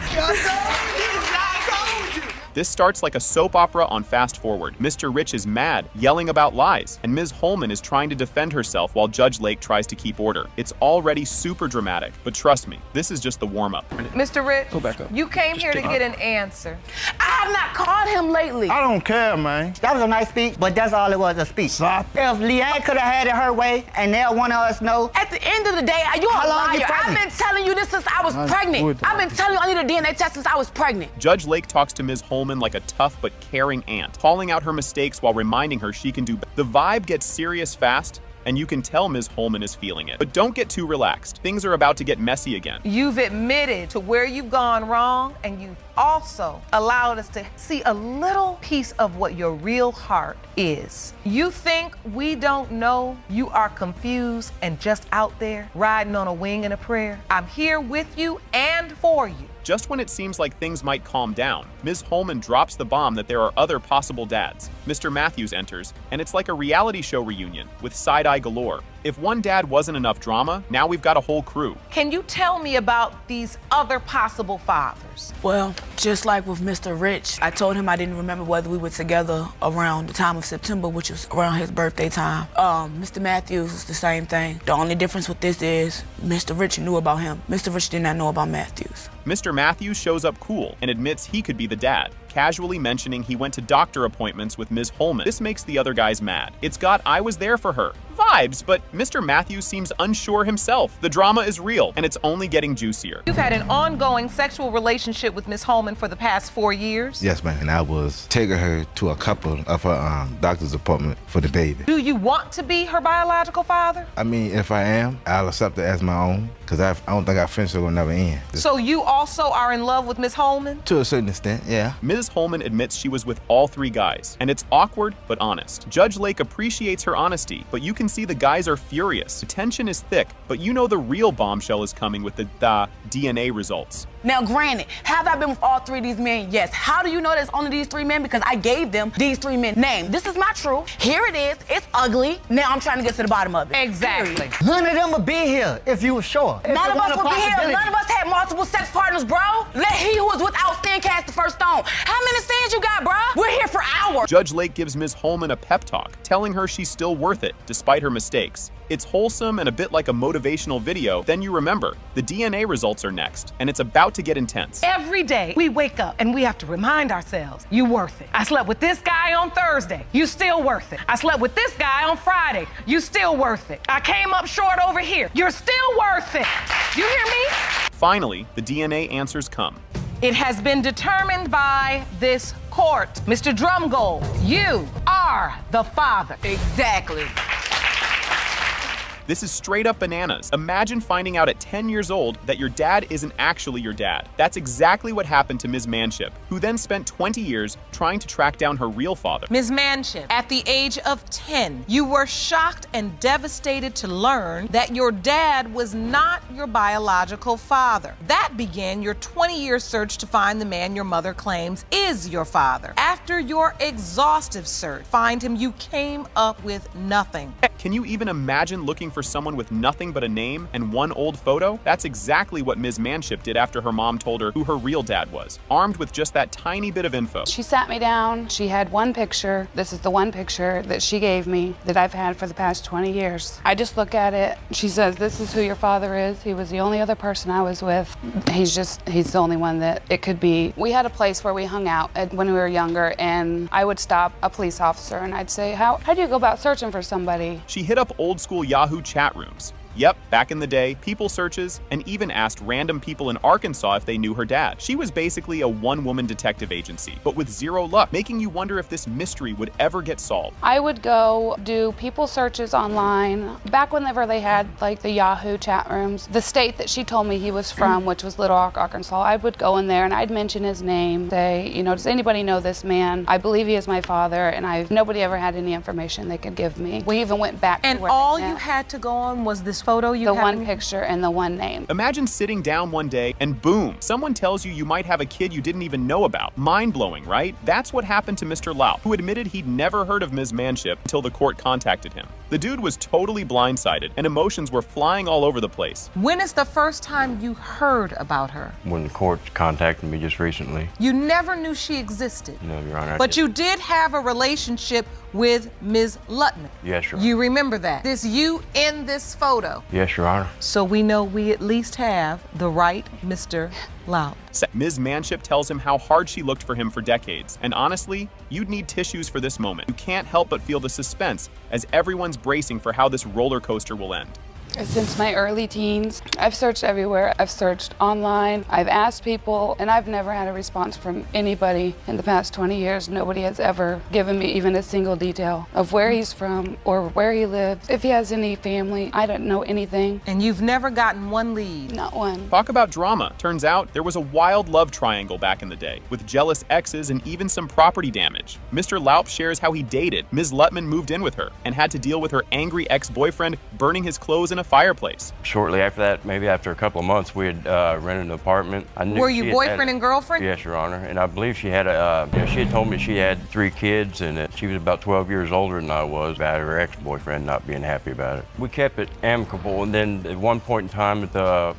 This starts like a soap opera on fast forward. Mr. Rich is mad, yelling about lies, and Ms. Holman is trying to defend herself while Judge Lake tries to keep order. It's already super dramatic, but trust me, this is just the warm-up. Mr. Rich, go back up. You came here to get an answer. I have not called him lately. I don't care, man. That was a nice speech, but that's all it was, a speech. Stop. If Leanne could have had it her way, and now one of us know. At the end of the day, you're a liar. I've been telling you this since I was pregnant. I've been telling you I need a DNA test since I was pregnant. Judge Lake talks to Ms. Holman like a tough but caring aunt, calling out her mistakes while reminding her she can do better. The vibe gets serious fast, and you can tell Ms. Holman is feeling it. But don't get too relaxed. Things are about to get messy again. You've admitted to where you've gone wrong, and you've also allowed us to see a little piece of what your real heart is. You think we don't know you are confused and just out there riding on a wing and a prayer? I'm here with you and for you. Just when it seems like things might calm down, Ms. Holman drops the bomb that there are other possible dads. Mr. Matthews enters, and it's like a reality show reunion with side-eye galore. If one dad wasn't enough drama, now we've got a whole crew. Can you tell me about these other possible fathers? Well, Just like with Mr. Rich, I told him I didn't remember whether we were together around the time of September, which was around his birthday time. Mr. Matthews is the same thing. The only difference with this is Mr. Rich knew about him. Mr. Rich did not know about Matthews. Mr. Matthews shows up cool and admits he could be the dad, casually mentioning he went to doctor appointments with Ms. Holman. This makes the other guys mad. It's got "I was there for her" vibes, but Mr. Matthews seems unsure himself. The drama is real, and it's only getting juicier. You've had an ongoing sexual relationship with Ms. Holman for the past 4 years? Yes, ma'am. And I was taking her to a couple of her doctor's appointment for the baby. Do you want to be her biological father? I mean, if I am, I'll accept it as my own, because I don't think our friendship will never end. So you also are in love with Ms. Holman? To a certain extent, yeah. Ms. Holman admits she was with all 3 guys, and it's awkward but honest. Judge Lake appreciates her honesty, but you can see the guys are furious. The tension is thick, but you know the real bombshell is coming with the DNA results. Now, granted, have I been with all 3 of these men? Yes. How do you know there's only these 3 men? Because I gave them these 3 men names. This is my truth. Here it is. It's ugly. Now I'm trying to get to the bottom of it. Exactly. None of them would be here if you were sure. None of us would be here. None of us had multiple sex partners, bro. Let he who is without sin cast the first stone. How many sins you got, bro? We're here for hours. Judge Lake gives Ms. Holman a pep talk, telling her she's still worth it, despite her mistakes. It's wholesome and a bit like a motivational video. Then you remember, the DNA results are next, and it's about to get intense. Every day we wake up and we have to remind ourselves, you worth it. I slept with this guy on Thursday, you still worth it. I slept with this guy on Friday, you still worth it. I came up short over here, you're still worth it. You hear me? Finally, the DNA answers come. It has been determined by this court. Mr. Drumgold, you are the father. Exactly. This is straight up bananas. Imagine finding out at 10 years old that your dad isn't actually your dad. That's exactly what happened to Ms. Manship, who then spent 20 years trying to track down her real father. Ms. Manship, at the age of 10, you were shocked and devastated to learn that your dad was not your biological father. That began your 20-year search to find the man your mother claims is your father. After your exhaustive search, find him, you came up with nothing. Can you even imagine looking for someone with nothing but a name and one old photo? That's exactly what Ms. Manship did after her mom told her who her real dad was, armed with just that tiny bit of info. She sat me down. She had one picture. This is the one picture that she gave me that I've had for the past 20 years. I just look at it. She says, this is who your father is. He was the only other person I was with. He's the only one that it could be. We had a place where we hung out when we were younger, and I would stop a police officer and I'd say, how do you go about searching for somebody? She hit up old school Yahoo chat rooms. Yep, back in the day, people searches, and even asked random people in Arkansas if they knew her dad. She was basically a one-woman detective agency, but with zero luck, making you wonder if this mystery would ever get solved. I would go do people searches online. Back whenever they had like the Yahoo chat rooms, the state that she told me he was from, which was Little Rock, Arkansas, I would go in there and I'd mention his name, say, does anybody know this man? I believe he is my father, and nobody ever had any information they could give me. We even went back to where all you had to go on was this photo you the one picture and the one name. Imagine sitting down one day and boom, someone tells you might have a kid you didn't even know about. Mind-blowing, right? That's what happened to Mr. Lau, who admitted he'd never heard of Ms. Manship until the court contacted him. The dude was totally blindsided and emotions were flying all over the place. When is the first time you heard about her? When the court contacted me just recently. You never knew she existed? No, Your Honor. But you did have a relationship with Ms. Lutman. Yes, Your Honor. You remember that? This you in this photo. Yes, Your Honor. So we know we at least have the right Mr. Lau. Ms. Manship tells him how hard she looked for him for decades. And honestly, you'd need tissues for this moment. You can't help but feel the suspense as everyone's bracing for how this roller coaster will end. Since my early teens, I've searched everywhere. I've searched online, I've asked people, and I've never had a response from anybody in the past 20 years. Nobody has ever given me even a single detail of where he's from or where he lives, if he has any family. I don't know anything. And you've never gotten one lead? Not one. Talk about drama. Turns out there was a wild love triangle back in the day, with jealous exes and even some property damage. Mr. Laup shares how he dated. Ms. Lutman moved in with her and had to deal with her angry ex-boyfriend burning his clothes in in a fireplace. Shortly after that, maybe after a couple of months, we had rented an apartment. I knew Were she you had boyfriend and girlfriend? Yes, Your Honor. And I believe she had she had told me she had 3 kids and that she was about 12 years older than I was, about her ex-boyfriend not being happy about it. We kept it amicable, and then at one point in time,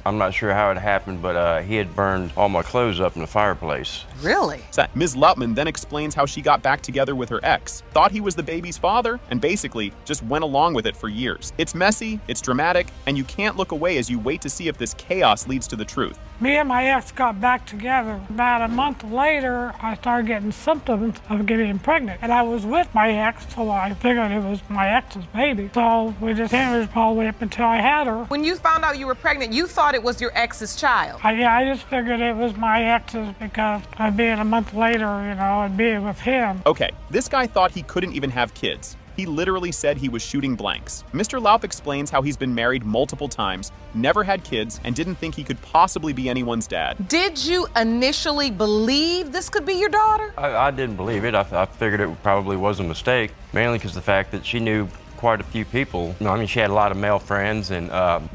I'm not sure how it happened, but he had burned all my clothes up in the fireplace. Really? Ms. Lautman then explains how she got back together with her ex, thought he was the baby's father, and basically just went along with it for years. It's messy, it's dramatic, and you can't look away as you wait to see if this chaos leads to the truth. Me and my ex got back together. About a month later, I started getting symptoms of getting pregnant. And I was with my ex, so I figured it was my ex's baby. So we just continued all the way up until I had her. When you found out you were pregnant, you thought it was your ex's child. I just figured it was my ex's because of being a month later, and being with him. Okay, this guy thought he couldn't even have kids. He literally said he was shooting blanks. Mr. Laup explains how he's been married multiple times, never had kids, and didn't think he could possibly be anyone's dad. Did you initially believe this could be your daughter? I didn't believe it. I figured it probably was a mistake, mainly because the fact that she knew quite a few people. She had a lot of male friends and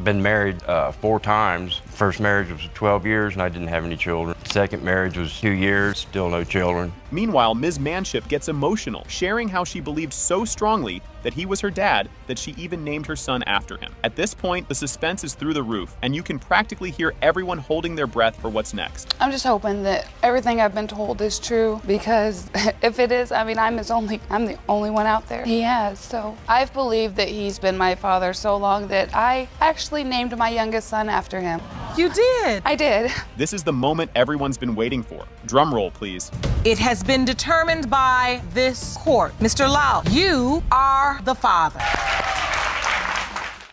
been married 4 times. First marriage was 12 years and I didn't have any children. Second marriage was 2 years, still no children. Meanwhile, Ms. Manship gets emotional, sharing how she believed so strongly that he was her dad that she even named her son after him. At this point, the suspense is through the roof, and you can practically hear everyone holding their breath for what's next. I'm just hoping that everything I've been told is true, because if it is, I'm the only one out there he has. So I've believed that he's been my father so long that I actually named my youngest son after him. You did? I did. This is the moment everyone's been waiting for. Drum roll, please. It has been determined by this court. Mr. Lau, you are the father.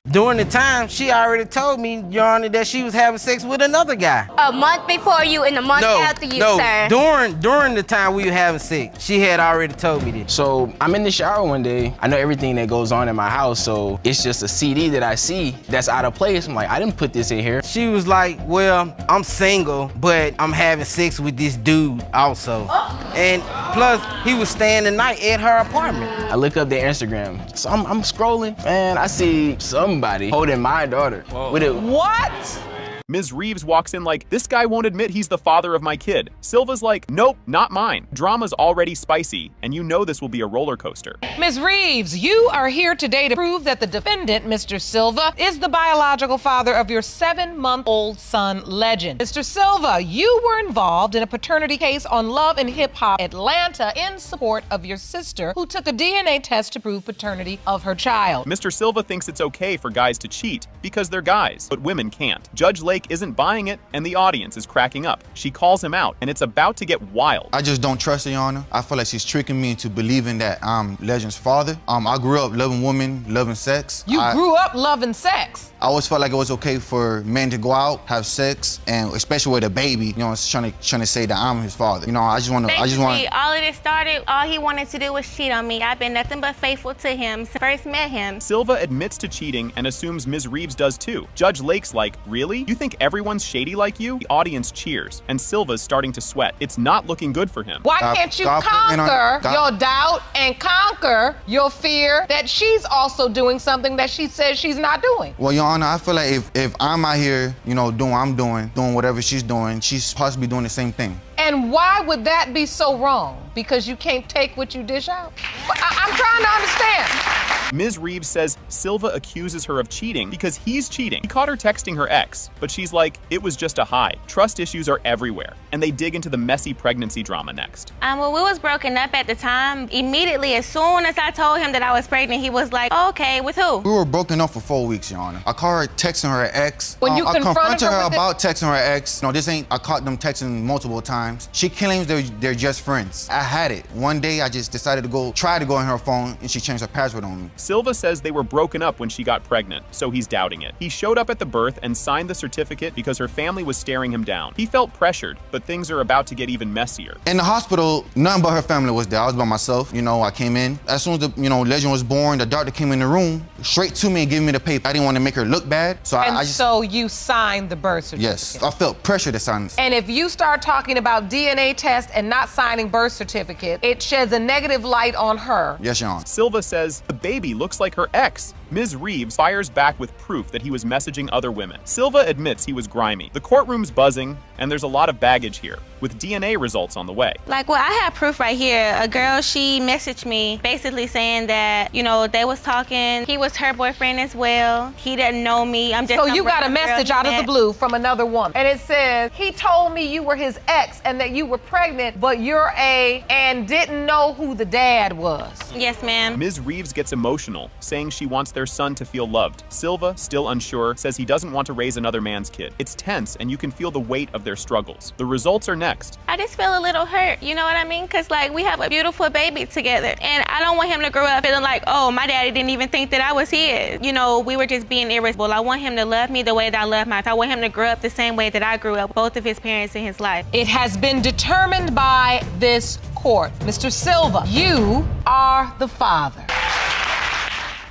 During the time, she already told me, Your Honor, that she was having sex with another guy. A month before you and a month after you, sir. During the time we were having sex, she had already told me this. So I'm in the shower one day. I know everything that goes on in my house, so it's just a CD that I see that's out of place. I'm like, I didn't put this in here. She was like, well, I'm single, but I'm having sex with this dude also. And plus, he was staying the night at her apartment. I look up their Instagram. So I'm scrolling, and I see somebody holding my daughter. With it. What? Ms. Reeves walks in like, this guy won't admit he's the father of my kid. Silva's like, nope, not mine. Drama's already spicy, and you know this will be a roller coaster. Ms. Reeves, you are here today to prove that the defendant, Mr. Silva, is the biological father of your 7-month-old son, Legend. Mr. Silva, you were involved in a paternity case on Love and Hip Hop Atlanta in support of your sister, who took a DNA test to prove paternity of her child. Mr. Silva thinks it's okay for guys to cheat because they're guys, but women can't. Judge Lake isn't buying it, and the audience is cracking up. She calls him out, and it's about to get wild. I just don't trust her, Your Honor. I feel like she's tricking me into believing that I'm Legend's father. I grew up loving women, loving sex. You grew up loving sex? I always felt like it was okay for men to go out, have sex, and especially with a baby, trying to say that I'm his father. I just want Basically, all of this started, all he wanted to do was cheat on me. I've been nothing but faithful to him since I first met him. Silva admits to cheating and assumes Ms. Reeves does too. Judge Lake's like, really? You think everyone's shady like you? The audience cheers, and Silva's starting to sweat. It's not looking good for him. Why can't you conquer your doubt and conquer your fear that she's also doing something that she says she's not doing? Well, Your Honor, I feel like if I'm out here, doing what I'm doing whatever she's doing, she's possibly doing the same thing. And why would that be so wrong? Because you can't take what you dish out? I'm trying to understand. Ms. Reeves says Silva accuses her of cheating because he's cheating. He caught her texting her ex, but she's like, it was just a high. Trust issues are everywhere. And they dig into the messy pregnancy drama next. Well, we was broken up at the time. Immediately, as soon as I told him that I was pregnant, he was like, okay, with who? We were broken up for 4 weeks, Your Honor. I caught her texting her ex. When you I confronted her with about texting her ex. I caught them texting multiple times. She claims they're just friends. I had it. One day, I just decided to try to go on her phone, and she changed her password on me. Silva says they were broken up when she got pregnant, so he's doubting it. He showed up at the birth and signed the certificate because her family was staring him down. He felt pressured, but things are about to get even messier. In the hospital, none but her family was there. I was by myself. I came in. As soon as Legend was born, the doctor came in the room, straight to me and gave me the paper. I didn't want to make her look bad, so so you signed the birth certificate? Yes, I felt pressure to sign this. And if you start talking about DNA test and not signing birth certificate, it sheds a negative light on her. Yes, Your Honor. Silva says the baby baby looks like her ex. Ms. Reeves fires back with proof that he was messaging other women. Silva admits he was grimy. The courtroom's buzzing, and there's a lot of baggage here, with DNA results on the way. Like, well, I have proof right here. A girl, she messaged me basically saying that, you know, they was talking. He was her boyfriend as well. He didn't know me. I'm just So some you got a random girl message he out of the met. blue from another woman. And it says, he told me you were his ex and that you were pregnant, but you're and didn't know who the dad was. Yes, ma'am. Ms. Reeves gets emotional, saying she wants their son to feel loved. Silva, still unsure, says he doesn't want to raise another man's kid. It's tense, and you can feel the weight of their struggles. The results are next. I just feel a little hurt, you know what I mean? Because, like, we have a beautiful baby together. And I don't want him to grow up feeling like, oh, my daddy didn't even think that I was his. You know, we were just being irresponsible. I want him to love me the way that I love my. I want him to grow up the same way that I grew up, both of his parents in his life. It has been determined by this court. Mr. Silva, you are the father.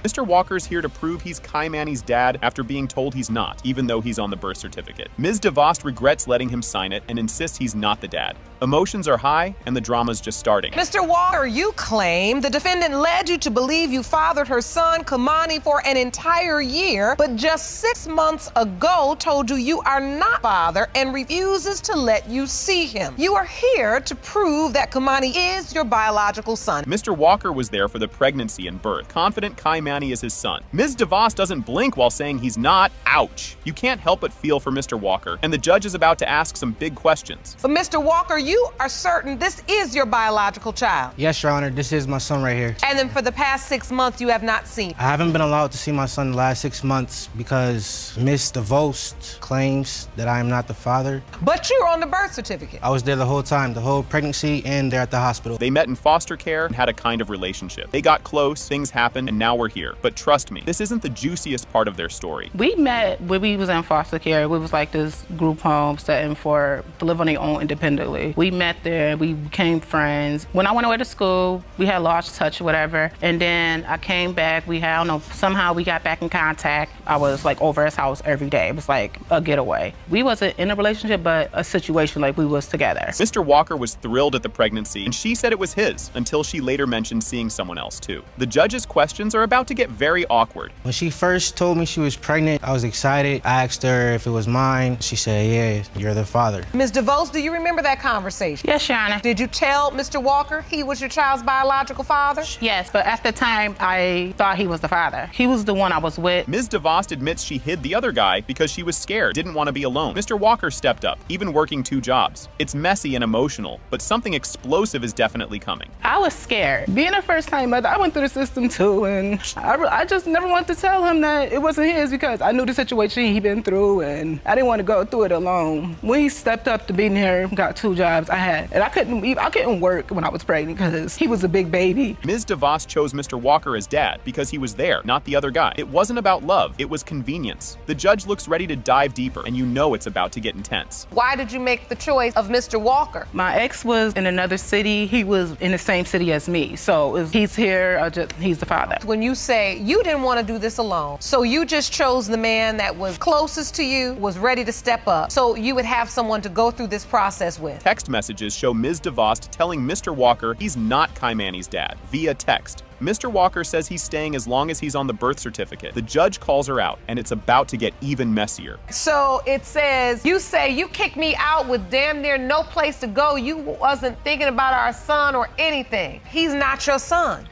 Mr. Walker's here to prove he's Kai Manny's dad after being told he's not, even though he's on the birth certificate. Ms. DeVos regrets letting him sign it and insists he's not the dad. Emotions are high, and the drama's just starting. Mr. Walker, you claim the defendant led you to believe you fathered her son, Kamani, for an entire year, but just 6 months ago told you you are not father and refuses to let you see him. You are here to prove that Kamani is your biological son. Mr. Walker was there for the pregnancy and birth, confident Kai Manny is his son. Ms. DeVos doesn't blink while saying he's not. Ouch. You can't help but feel for Mr. Walker, and the judge is about to ask some big questions. But Mr. Walker, you are certain this is your biological child. Yes, Your Honor, this is my son right here. And then for the past 6 months, you have not seen. I haven't been allowed to see my son the last 6 months because Miss DeVos claims that I am not the father. But you're on the birth certificate. I was there the whole time, the whole pregnancy, and there at the hospital. They met in foster care and had a kind of relationship. They got close, things happened, and now we're here. But trust me, this isn't the juiciest part of their story. We met when we was in foster care. We was like this group home setting for to live on their own independently. We met there, we became friends. When I went away to school, we had lost touch or whatever. And then I came back, I don't know, somehow we got back in contact. I was like over his house every day. It was like a getaway. We wasn't in a relationship, but a situation like we was together. Mr. Walker was thrilled at the pregnancy, and she said it was his, until she later mentioned seeing someone else too. The judge's questions are about to get very awkward. When she first told me she was pregnant, I was excited. I asked her if it was mine. She said, yeah, you're the father. Ms. DeVos, do you remember that conversation? Yes, Your Honor. Did you tell Mr. Walker he was your child's biological father? Yes, but at the time, I thought he was the father. He was the one I was with. Ms. DeVos admits she hid the other guy because she was scared, didn't want to be alone. Mr. Walker stepped up, even working 2 jobs. It's messy and emotional, but something explosive is definitely coming. I was scared. Being a first-time mother, I went through the system too, and I just never wanted to tell him that it wasn't his because I knew the situation he'd been through, and I didn't want to go through it alone. When he stepped up to being here, got 2 jobs, and I couldn't work when I was pregnant because he was a big baby. Ms. DeVos chose Mr. Walker as dad because he was there, not the other guy. It wasn't about love, it was convenience. The judge looks ready to dive deeper, and you know it's about to get intense. Why did you make the choice of Mr. Walker? My ex was in another city. He was in the same city as me. So he's here, he's the father. When you say you didn't want to do this alone, so you just chose the man that was closest to you, was ready to step up, so you would have someone to go through this process with. Text messages show Ms. DeVos telling Mr. Walker he's not Kai Manny's dad, via text. Mr. Walker says he's staying as long as he's on the birth certificate. The judge calls her out, and it's about to get even messier. So it says, you say you kicked me out with damn near no place to go. You wasn't thinking about our son or anything. He's not your son.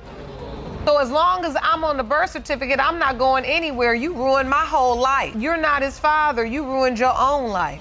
So as long as I'm on the birth certificate, I'm not going anywhere. You ruined my whole life. You're not his father. You ruined your own life.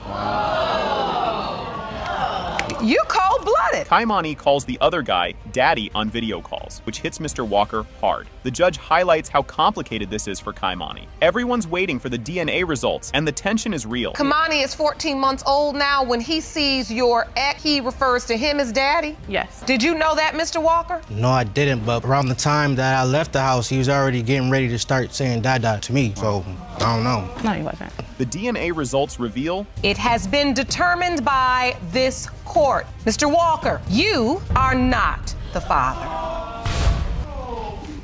You cold-blooded. Kai Manny calls the other guy Daddy on video calls, which hits Mr. Walker hard. The judge highlights how complicated this is for Kai Manny. Everyone's waiting for the DNA results, and the tension is real. Kamani is 14 months old now. When he sees your ex, he refers to him as daddy? Yes. Did you know that, Mr. Walker? No, I didn't, but around the time that I left the house, he was already getting ready to start saying dada to me, so I don't know. No, he wasn't. The DNA results reveal it has been determined by this court. Mr. Walker, you are not the father.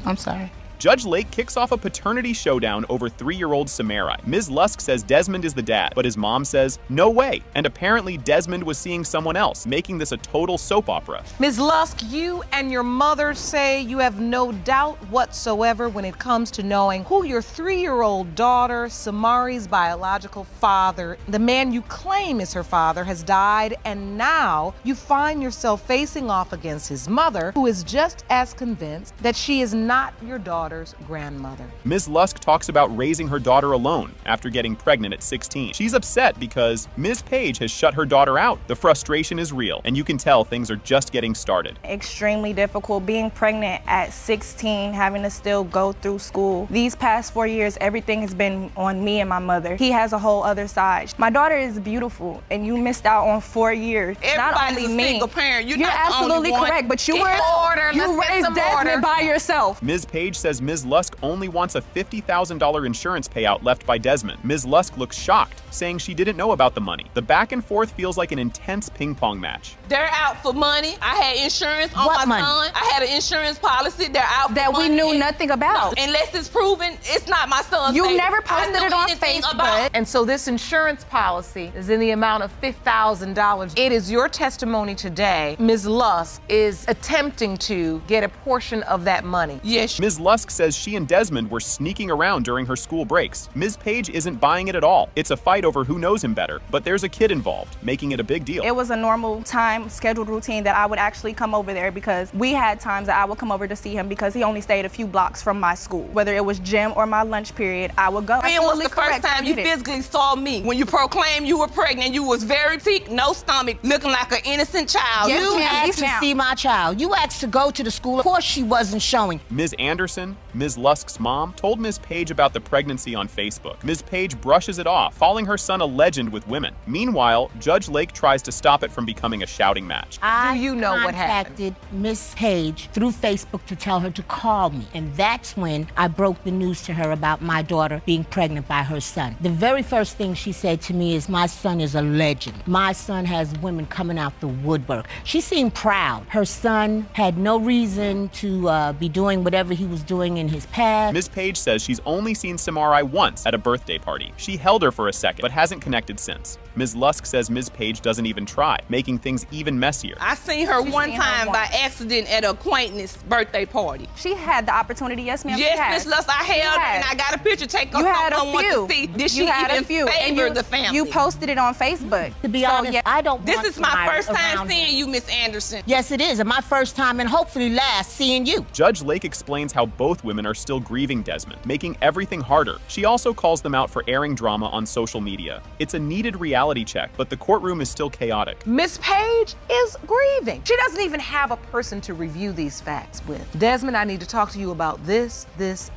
I'm sorry. Judge Lake kicks off a paternity showdown over 3-year-old Samara. Ms. Lusk says Desmond is the dad, but his mom says, no way. And apparently Desmond was seeing someone else, making this a total soap opera. Ms. Lusk, you and your mother say you have no doubt whatsoever when it comes to knowing who your 3-year-old daughter, Samari's biological father, the man you claim is her father, has died, and now you find yourself facing off against his mother, who is just as convinced that she is not your daughter's grandmother. Ms. Lusk talks about raising her daughter alone after getting pregnant at 16. She's upset because Ms. Page has shut her daughter out. The frustration is real, and you can tell things are just getting started. Extremely difficult being pregnant at 16, having to still go through school. These past 4 years, everything has been on me and my mother. He has a whole other side. My daughter is beautiful, and you missed out on 4 years. Not Everybody's only a me. single parent. You're You're not the absolutely only one. correct, but you Get order. you Let's get raised some Desmond order. by yourself. Ms. Page says Ms. Lusk only wants a $50,000 insurance payout left by Desmond. Ms. Lusk looks shocked, saying she didn't know about the money. The back and forth feels like an intense ping pong match. They're out for money. I had insurance on What my money? son. I had an insurance policy. They're out for That we money. knew nothing about. Unless it's proven it's not my son's You baby. never I posted know it on anything Facebook. about- And so this insurance policy is in the amount of $5,000. It is your testimony today. Ms. Lusk is attempting to get a portion of that money. Yes. Ms. Lusk says she and Desmond were sneaking around during her school breaks. Ms. Page isn't buying it at all. It's a fight over who knows him better, but there's a kid involved, making it a big deal. It was a normal time scheduled routine that I would actually come over there because we had times that I would come over to see him because he only stayed a few blocks from my school. Whether it was gym or my lunch period, I would go. When was Absolutely the first correct. time I you did it. physically saw me? When you proclaimed you were pregnant, you was very sick, no stomach, looking like an innocent child. You ma'am, asked yes, to ma'am. see my child. You asked to go to the school. Of course she wasn't showing. Ms. Anderson, Ms. Lusk's mom, told Ms. Page about the pregnancy on Facebook. Ms. Page brushes it off, calling her son a legend with women. Meanwhile, Judge Lake tries to stop it from becoming a shouting match. I you know what happened? contacted Miss Page through Facebook to tell her to call me. And that's when I broke the news to her about my daughter being pregnant by her son. The very first thing she said to me is, my son is a legend. My son has women coming out the woodwork. She seemed proud. Her son had no reason to be doing whatever he was doing in his past. Ms. Page says she's only seen Samari once at a birthday party. She held her for a second, but hasn't connected since. Ms. Lusk says Ms. Page doesn't even try, making things even messier. I seen her one time by accident at an acquaintance birthday party. She had the opportunity, yes, ma'am. Yes, she had. Miss Lusk, I held her and I got a picture taken. You had a someone few. want to see. Did You she had a even few. And favor you- the family? You posted it on Facebook. To be honest, I don't This want is my Samira first time around seeing him. you, Miss Anderson. Yes, it is. And my first time and hopefully last seeing you. Judge Lake explains how both women are still grieving Desmond, making everything harder. She also calls them out for airing drama on social media. It's a needed reality check, but the courtroom is still chaotic. Miss Page is grieving. She doesn't even have a person to review these facts with. Desmond, I need to talk to you about this,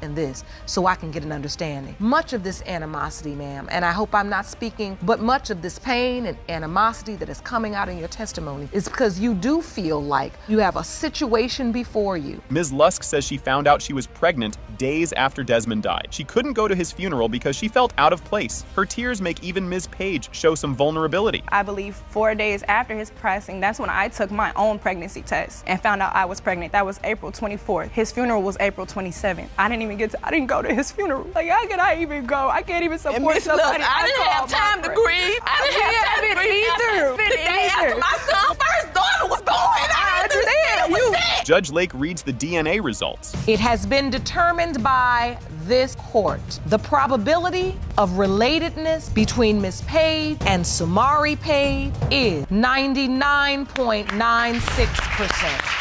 and this, so I can get an understanding. Much of this animosity, ma'am, and I hope I'm not speaking, but much of this pain and animosity that is coming out in your testimony is because you do feel like you have a situation before you. Ms. Lusk says she found out she was pregnant days after Desmond died. She couldn't go to his funeral because she felt out of place. Her tears make even Ms. Page show some vulnerability. I believe 4 days after his passing, that's when I took my own pregnancy test and found out I was pregnant. That was April 24th. His funeral was April 27th. I didn't go to his funeral. Like, how can I even go? I can't even support Miss somebody. Lusk, I didn't have time to grieve. I didn't have time to grieve. The day after my son's first daughter was born, I understand. You Judge Lake reads the DNA results. It has been determined by this court. The probability of relatedness between Miss Page and Samari Page is 99.96%.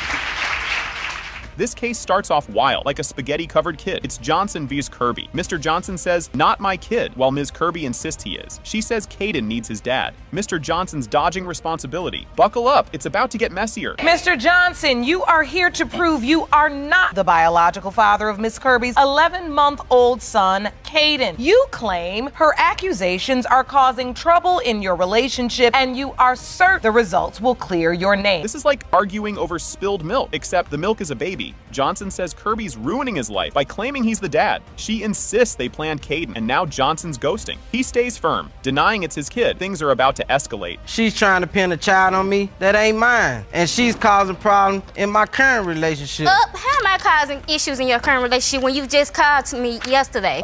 This case starts off wild, like a spaghetti-covered kid. It's Johnson vs. Kirby. Mr. Johnson says, "Not my kid," while Ms. Kirby insists he is. She says Caden needs his dad. Mr. Johnson's dodging responsibility. Buckle up, it's about to get messier. Mr. Johnson, you are here to prove you are not the biological father of Miss Kirby's 11-month-old son, Caden. You claim her accusations are causing trouble in your relationship, and you are certain the results will clear your name. This is like arguing over spilled milk, except the milk is a baby. baby. Johnson says Kirby's ruining his life by claiming he's the dad. She insists they planned Caden, and now Johnson's ghosting. He stays firm, denying it's his kid. Things are about to escalate. She's trying to pin a child on me that ain't mine, and she's causing problems in my current relationship. How am I causing issues in your current relationship when you just called to me yesterday?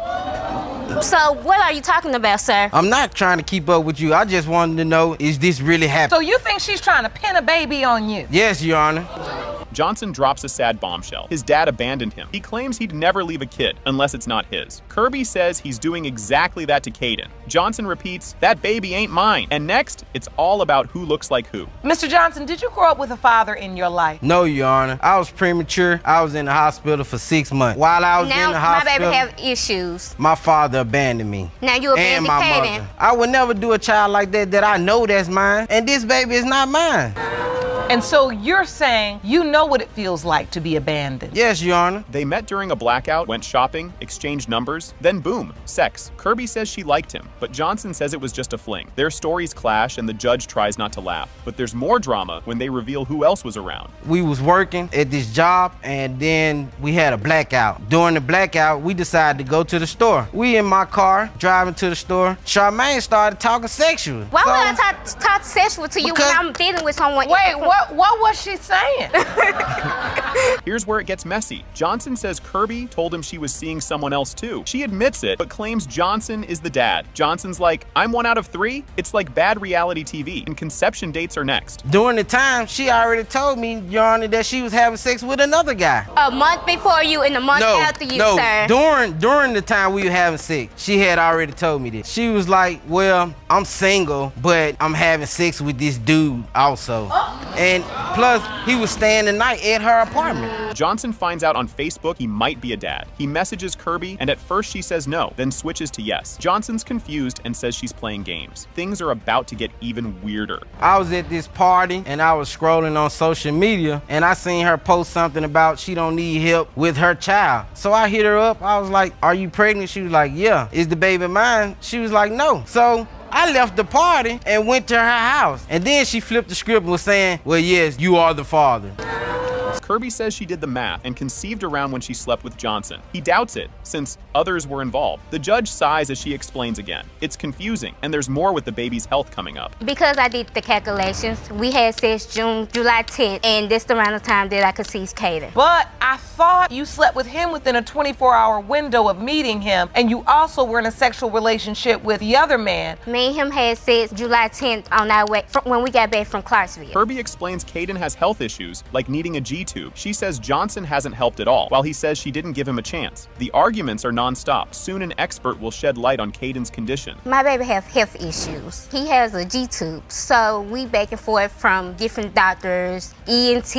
So what are you talking about, sir? I'm not trying to keep up with you. I just wanted to know, is this really happening? So you think she's trying to pin a baby on you? Yes, Your Honor. Johnson drops a sad bombshell. His dad abandoned him. He claims he'd never leave a kid unless it's not his. Kirby says he's doing exactly that to Caden. Johnson repeats, that baby ain't mine. And next, it's all about who looks like who. Mr. Johnson, did you grow up with a father in your life? No, Your Honor. I was premature. I was in the hospital for 6 months. While I was in the hospital, my baby have issues. My father abandoned me. Now you abandoned Caden. I would never do a child like that I know that's mine. And this baby is not mine. And so you're saying you know what it feels like to be abandoned? Yes, Your Honor. They met during a blackout, went shopping, exchanged numbers, then boom, sex. Kirby says she liked him, but Johnson says it was just a fling. Their stories clash and the judge tries not to laugh. But there's more drama when they reveal who else was around. We was working at this job and then we had a blackout. During the blackout, we decided to go to the store. We in my car, driving to the store. Charmaine started talking sexual. Why would I talk sexual to you when I'm dealing with someone? Wait, what was she saying? Here's where it gets messy. Johnson says Kirby told him she was seeing someone else too. She admits it, but claims Johnson is the dad. Johnson's like, I'm 1 out of 3? It's like bad reality TV, and conception dates are next. During the time, she already told me, Your Honor, that she was having sex with another guy. A month before you and a month after you, sir. During the time we were having sex, she had already told me this. She was like, well, I'm single, but I'm having sex with this dude also. And plus, he was staying the night at her apartment. Johnson finds out on Facebook he might be a dad. He messages Kirby, and at first she says no, then switches to yes. Johnson's confused and says she's playing games. Things are about to get even weirder. I was at this party, and I was scrolling on social media, and I seen her post something about she don't need help with her child. So I hit her up. I was like, are you pregnant? She was like, yeah. Is the baby mine? She was like, no. So I left the party and went to her house. And then she flipped the script and was saying, well, yes, you are the father. Kirby says she did the math and conceived around when she slept with Johnson. He doubts it, since others were involved. The judge sighs as she explains again. It's confusing, and there's more with the baby's health coming up. Because I did the calculations, we had sex July 10th, and this the amount of time that I could see Caden. But I thought you slept with him within a 24-hour window of meeting him, and you also were in a sexual relationship with the other man. Me and him had sex July 10th on our way when we got back from Clarksville. Kirby explains Caden has health issues, like needing a G-tube. She says Johnson hasn't helped at all, while he says she didn't give him a chance. The arguments are non-stop. Soon an expert will shed light on Caden's condition. My baby has health issues. He has a G-tube, so we back and forth from different doctors, ENT,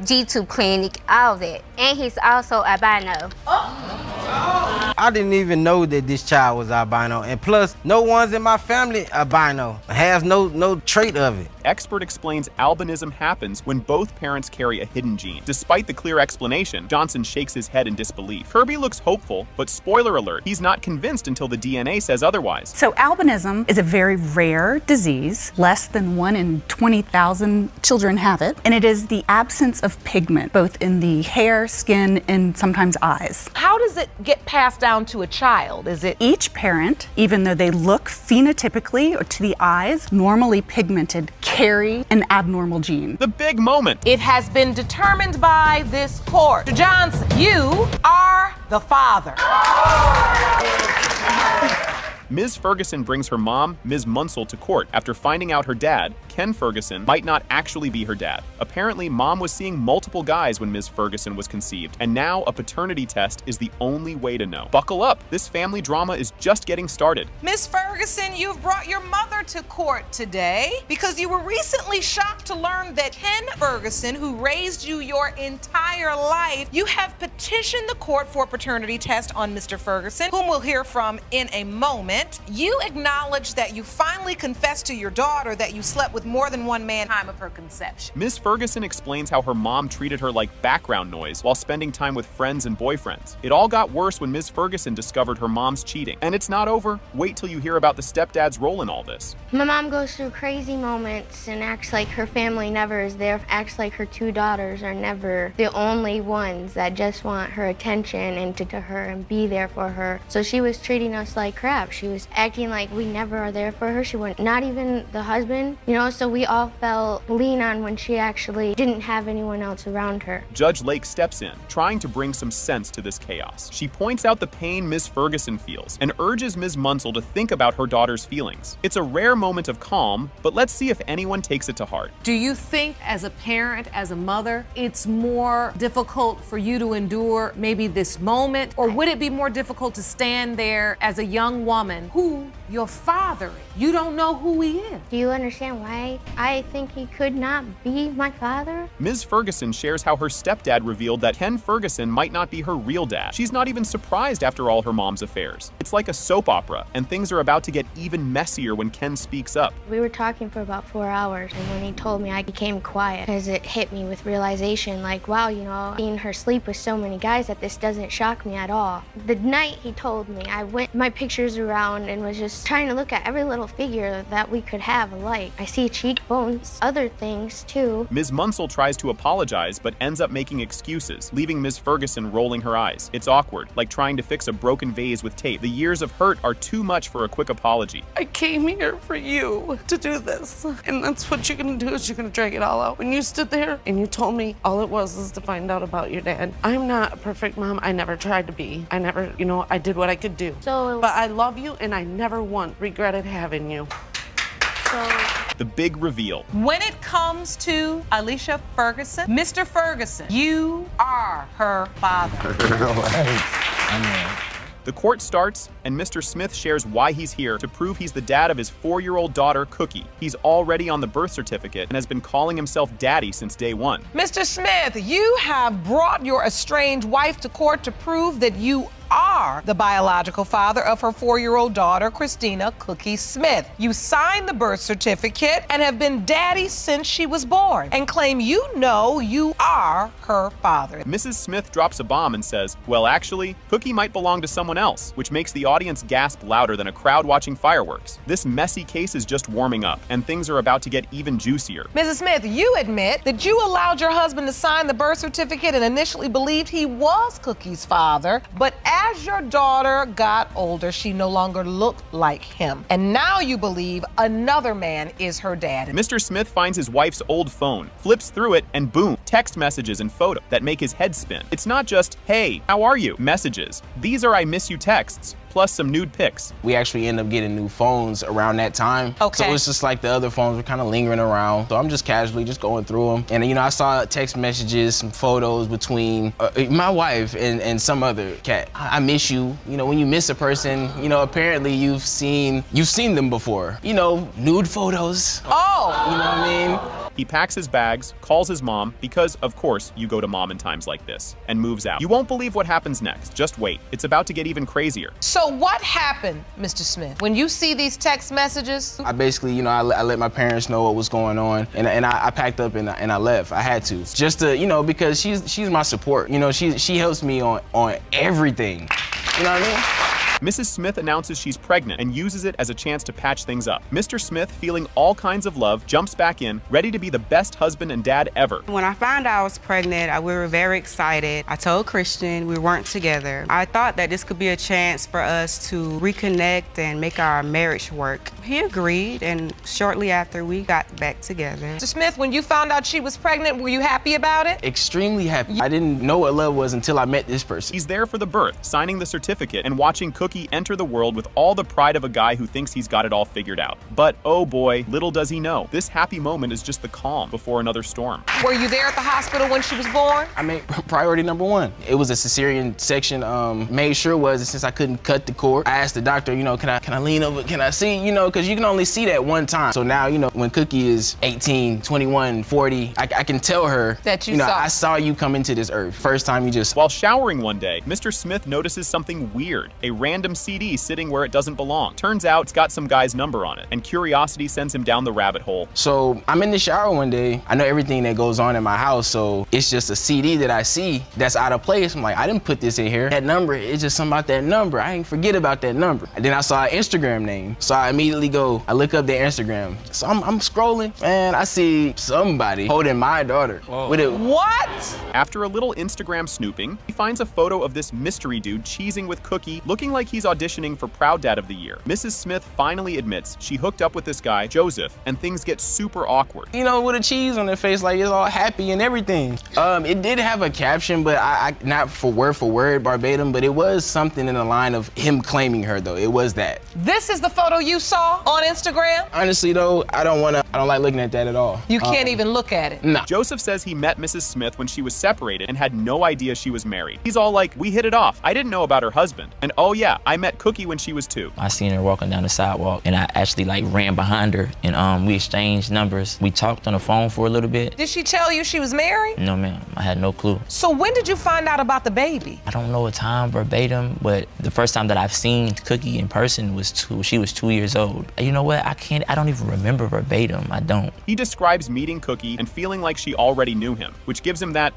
G-tube clinic, all that. And he's also albino. I didn't even know that this child was albino, and plus, no one's in my family albino. Has no trait of it. Expert explains albinism happens when both parents carry a hidden gene. Despite the clear explanation, Johnson shakes his head in disbelief. Kirby looks hopeful, but spoiler alert, he's not convinced until the DNA says otherwise. So albinism is a very rare disease. Less than 1 in 20,000 children have it, and it is the absence of pigment, both in the hair, skin, and sometimes eyes. How does it get passed down to a child? Is it each parent, even though they look phenotypically or to the eyes normally pigmented, carry an abnormal gene? The big moment. It has been determined by this court. Johnson, you are the father. Ms. Ferguson brings her mom, Ms. Munsell, to court after finding out her dad, Ken Ferguson, might not actually be her dad. Apparently, mom was seeing multiple guys when Ms. Ferguson was conceived, and now a paternity test is the only way to know. Buckle up, this family drama is just getting started. Ms. Ferguson, you've brought your mother to court today because you were recently shocked to learn that Ken Ferguson, who raised you your entire life, you have petitioned the court for a paternity test on Mr. Ferguson, whom we'll hear from in a moment. You acknowledge that you finally confessed to your daughter that you slept with more than one man at the time of her conception. Ms. Ferguson explains how her mom treated her like background noise while spending time with friends and boyfriends. It all got worse when Ms. Ferguson discovered her mom's cheating. And it's not over. Wait till you hear about the stepdad's role in all this. My mom goes through crazy moments and acts like her family never is there, acts like her two daughters are never the only ones that just want her attention and to her and be there for her. So she was treating us like crap. She was acting like we never are there for her. She went, not even the husband, you know, so we all felt lean on when she actually didn't have anyone else around her. Judge Lake steps in, trying to bring some sense to this chaos. She points out the pain Ms. Ferguson feels and urges Ms. Munsell to think about her daughter's feelings. It's a rare moment of calm, but let's see if anyone takes it to heart. Do you think as a parent, as a mother, it's more difficult for you to endure maybe this moment? Or would it be more difficult to stand there as a young woman who your father is? You don't know who he is. Do you understand why I think he could not be my father? Ms. Ferguson shares how her stepdad revealed that Ken Ferguson might not be her real dad. She's not even surprised after all her mom's affairs. It's like a soap opera, and things are about to get even messier when Ken speaks up. We were talking for about 4 hours, and when he told me, I became quiet because it hit me with realization like, wow, you know, seeing her sleep with so many guys that this doesn't shock me at all. The night he told me, I went my pictures around and was just trying to look at every little figure that we could have alike. I see cheekbones, other things too. Ms. Munsell tries to apologize, but ends up making excuses, leaving Ms. Ferguson rolling her eyes. It's awkward, like trying to fix a broken vase with tape. The years of hurt are too much for a quick apology. I came here for you to do this. And that's what you're gonna do, is you're gonna drag it all out. When you stood there and you told me all it was to find out about your dad. I'm not a perfect mom. I never tried to be. I never, you know, I did what I could do. But I love you and I never once regretted having you. The big reveal. When it comes to Alicia Ferguson, Mr. Ferguson, you are her father. The court starts, and Mr. Smith shares why he's here to prove he's the dad of his 4-year-old daughter, Cookie. He's already on the birth certificate and has been calling himself daddy since day one. Mr. Smith, you have brought your estranged wife to court to prove that you are the biological father of her 4-year-old daughter, Christina Cookie Smith. You signed the birth certificate and have been daddy since she was born and claim you know you are her father. Mrs. Smith drops a bomb and says, well, actually, Cookie might belong to someone else, which makes the audience gasp louder than a crowd watching fireworks. This messy case is just warming up, and things are about to get even juicier. Mrs. Smith, you admit that you allowed your husband to sign the birth certificate and initially believed he was Cookie's father, but as your daughter got older, she no longer looked like him. And now you believe another man is her dad. Mr. Smith finds his wife's old phone, flips through it, and boom, text messages and photos that make his head spin. It's not just, hey, how are you? Messages. These are I miss you texts, plus some nude pics. We actually end up getting new phones around that time. Okay. So it's just like the other phones were kind of lingering around. So I'm just casually just going through them. And you know, I saw text messages, some photos between my wife and some other cat. I miss you. You know, when you miss a person, you know, apparently you've seen them before. You know, nude photos. Oh! You know what I mean? He packs his bags, calls his mom, because of course you go to mom in times like this, and moves out. You won't believe what happens next. Just wait. It's about to get even crazier. So what happened, Mr. Smith, when you see these text messages? I basically, you know, I let my parents know what was going on, and I packed up and I left. I had to, just to, you know, because she's my support. You know, she helps me on everything. You know what I mean? Mrs. Smith announces she's pregnant and uses it as a chance to patch things up. Mr. Smith, feeling all kinds of love, jumps back in, ready to be the best husband and dad ever. When I found out I was pregnant, we were very excited. I told Christian we weren't together. I thought that this could be a chance for us to reconnect and make our marriage work. He agreed, and shortly after we got back together. Mr. Smith, when you found out she was pregnant, were you happy about it? Extremely happy. I didn't know what love was until I met this person. He's there for the birth, signing the certificate, and watching Cookie Cookie enter the world with all the pride of a guy who thinks he's got it all figured out. But oh boy, little does he know, this happy moment is just the calm before another storm. Were you there at the hospital when she was born? I made priority number one. It was a cesarean section. Made sure was, since I couldn't cut the cord, I asked the doctor, can I lean over, can I see, because you can only see that one time. So now, when Cookie is 18, 21, 40, I can tell her that I saw you come into this earth. First time you just... While showering one day, Mr. Smith notices something weird, a random CD sitting where it doesn't belong. Turns out it's got some guy's number on it, and curiosity sends him down the rabbit hole. So I'm in the shower one day. I know everything that goes on in my house, so it's just a CD that I see that's out of place. I'm like, I didn't put this in here. That number, it's just something about that number. I ain't forget about that number. And then I saw an Instagram name, so I immediately I look up their Instagram. So I'm scrolling, and I see somebody holding my daughter. With it. What? After a little Instagram snooping, he finds a photo of this mystery dude cheesing with Cookie, looking like he's auditioning for Proud Dad of the Year. Mrs. Smith finally admits she hooked up with this guy, Joseph, and things get super awkward. With a cheese on their face, like it's all happy and everything. It did have a caption, but I not for word verbatim, but it was something in the line of him claiming her, though. It was that. This is the photo you saw on Instagram? Honestly, though, I don't like looking at that at all. You can't even look at it. No. Joseph says he met Mrs. Smith when she was separated and had no idea she was married. He's all like, we hit it off. I didn't know about her husband. And oh yeah, I met Cookie when she was 2. I seen her walking down the sidewalk, and I actually ran behind her, and we exchanged numbers. We talked on the phone for a little bit. Did she tell you she was married? No, ma'am. I had no clue. So when did you find out about the baby? I don't know a time verbatim, but the first time that I've seen Cookie in person was she was 2 years old. You know what? I don't even remember verbatim. I don't. He describes meeting Cookie and feeling like she already knew him, which gives him that,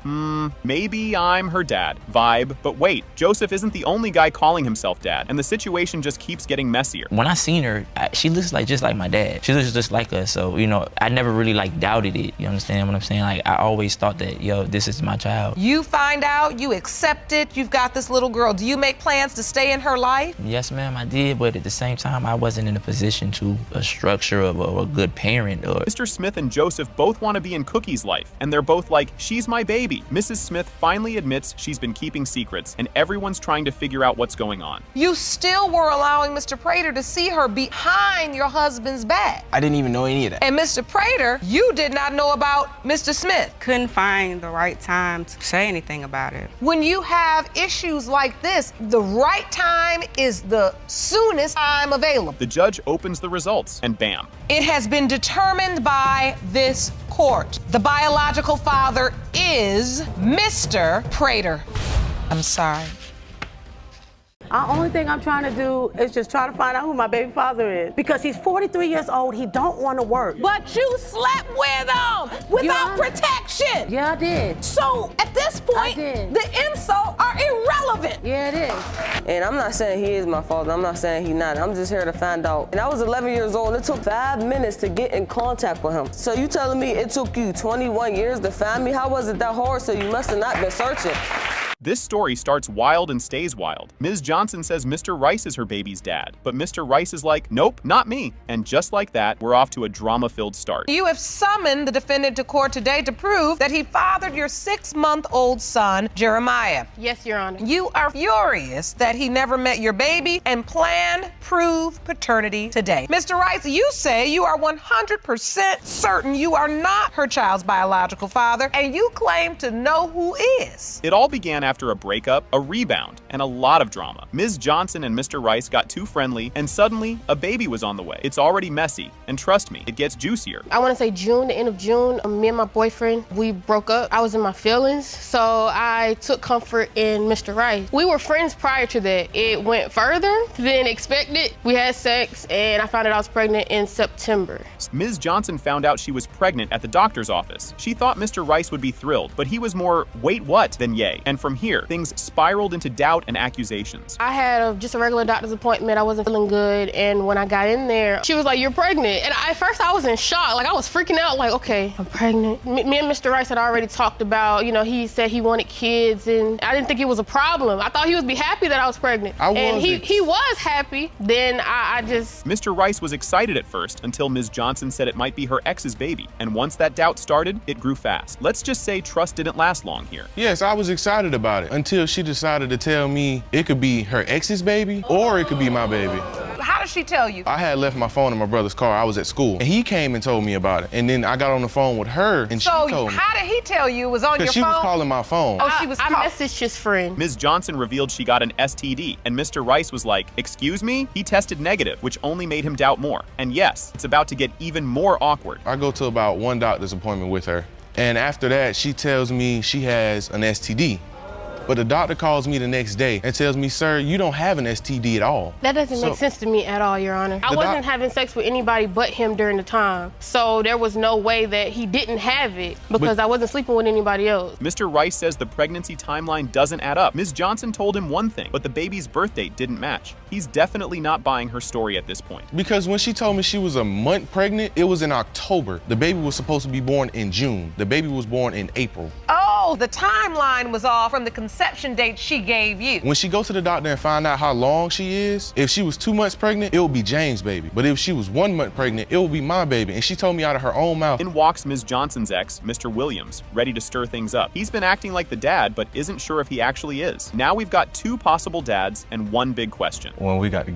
maybe I'm her dad vibe. But wait, Joseph isn't the only guy calling himself dad, and the situation just keeps getting messier. When I seen her, she looks just like my dad. She looks just like us, so, I never really doubted it. You understand what I'm saying? I always thought that, this is my child. You find out, you accept it, you've got this little girl. Do you make plans to stay in her life? Yes, ma'am, I did, but at the same time, I wasn't in a position to a structure of a good parent. Mr. Smith and Joseph both want to be in Cookie's life, and they're both like, she's my baby. Mrs. Smith finally admits she's been keeping secrets, and everyone's trying to figure out what's going on. You still were allowing Mr. Prater to see her behind your husband's back. I didn't even know any of that. And Mr. Prater, you did not know about Mr. Smith. Couldn't find the right time to say anything about it. When you have issues like this, the right time is the soonest time available. The judge opens the results, and bam. It has been determined by this court. The biological father is Mr. Prater. I'm sorry. The only thing I'm trying to do is just try to find out who my baby father is. Because he's 43 years old, he don't want to work. But you slept with him without protection. Yeah, I did. So at this point, the insults are irrelevant. Yeah, it is. And I'm not saying he is my father. I'm not saying he's not. I'm just here to find out. And I was 11 years old, and it took 5 minutes to get in contact with him. So you telling me it took you 21 years to find me? How was it that hard? So you must have not been searching. This story starts wild and stays wild. Ms. Johnson says Mr. Rice is her baby's dad, but Mr. Rice is like, nope, not me. And just like that, we're off to a drama-filled start. You have summoned the defendant to court today to prove that he fathered your 6-month-old son, Jeremiah. Yes, Your Honor. You are furious that he never met your baby and plan prove paternity today. Mr. Rice, you say you are 100% certain you are not her child's biological father, and you claim to know who is. It all began after a breakup, a rebound, and a lot of drama. Ms. Johnson and Mr. Rice got too friendly, and suddenly, a baby was on the way. It's already messy, and trust me, it gets juicier. I want to say June, the end of June, me and my boyfriend, we broke up. I was in my feelings, so I took comfort in Mr. Rice. We were friends prior to that. It went further than expected. We had sex, and I found out I was pregnant in September. Ms. Johnson found out she was pregnant at the doctor's office. She thought Mr. Rice would be thrilled, but he was more, wait what, than yay. And from here, things spiraled into doubt and accusations. I had just a regular doctor's appointment. I wasn't feeling good, and when I got in there, she was like, "You're pregnant." And at first I was in shock. I was freaking out, okay, I'm pregnant. Me and Mr. Rice had already talked about, he said he wanted kids, and I didn't think it was a problem. I thought he would be happy that I was pregnant. And he was happy. Then I just... Mr. Rice was excited at first until Ms. Johnson said it might be her ex's baby. And once that doubt started, it grew fast. Let's just say trust didn't last long here. Yes, I was excited about it until she decided to tell tell me it could be her ex's baby or it could be my baby. How did she tell you? I had left my phone in my brother's car. I was at school, and he came and told me about it. And then I got on the phone with her, and she told me. How did he tell you it was on your phone? Because she was calling my phone. Oh, she was I messaged his friend. Ms. Johnson revealed she got an STD, and Mr. Rice was like, "Excuse me?" He tested negative, which only made him doubt more. And yes, it's about to get even more awkward. I go to about one doctor's appointment with her, and after that, she tells me she has an STD. But the doctor calls me the next day and tells me, "Sir, you don't have an STD at all." That doesn't make sense to me at all, Your Honor. I wasn't having sex with anybody but him during the time. So there was no way that he didn't have it because I wasn't sleeping with anybody else. Mr. Rice says the pregnancy timeline doesn't add up. Ms. Johnson told him one thing, but the baby's birth date didn't match. He's definitely not buying her story at this point. Because when she told me she was a month pregnant, it was in October. The baby was supposed to be born in June. The baby was born in April. Oh, the timeline was off from the conception date she gave you. When she goes to the doctor and find out how long she is, if she was 2 months pregnant, it would be James' baby. But if she was 1 month pregnant, it would be my baby. And she told me out of her own mouth. In walks Ms. Johnson's ex, Mr. Williams, ready to stir things up. He's been acting like the dad, but isn't sure if he actually is. Now we've got 2 possible dads and 1 big question. When we got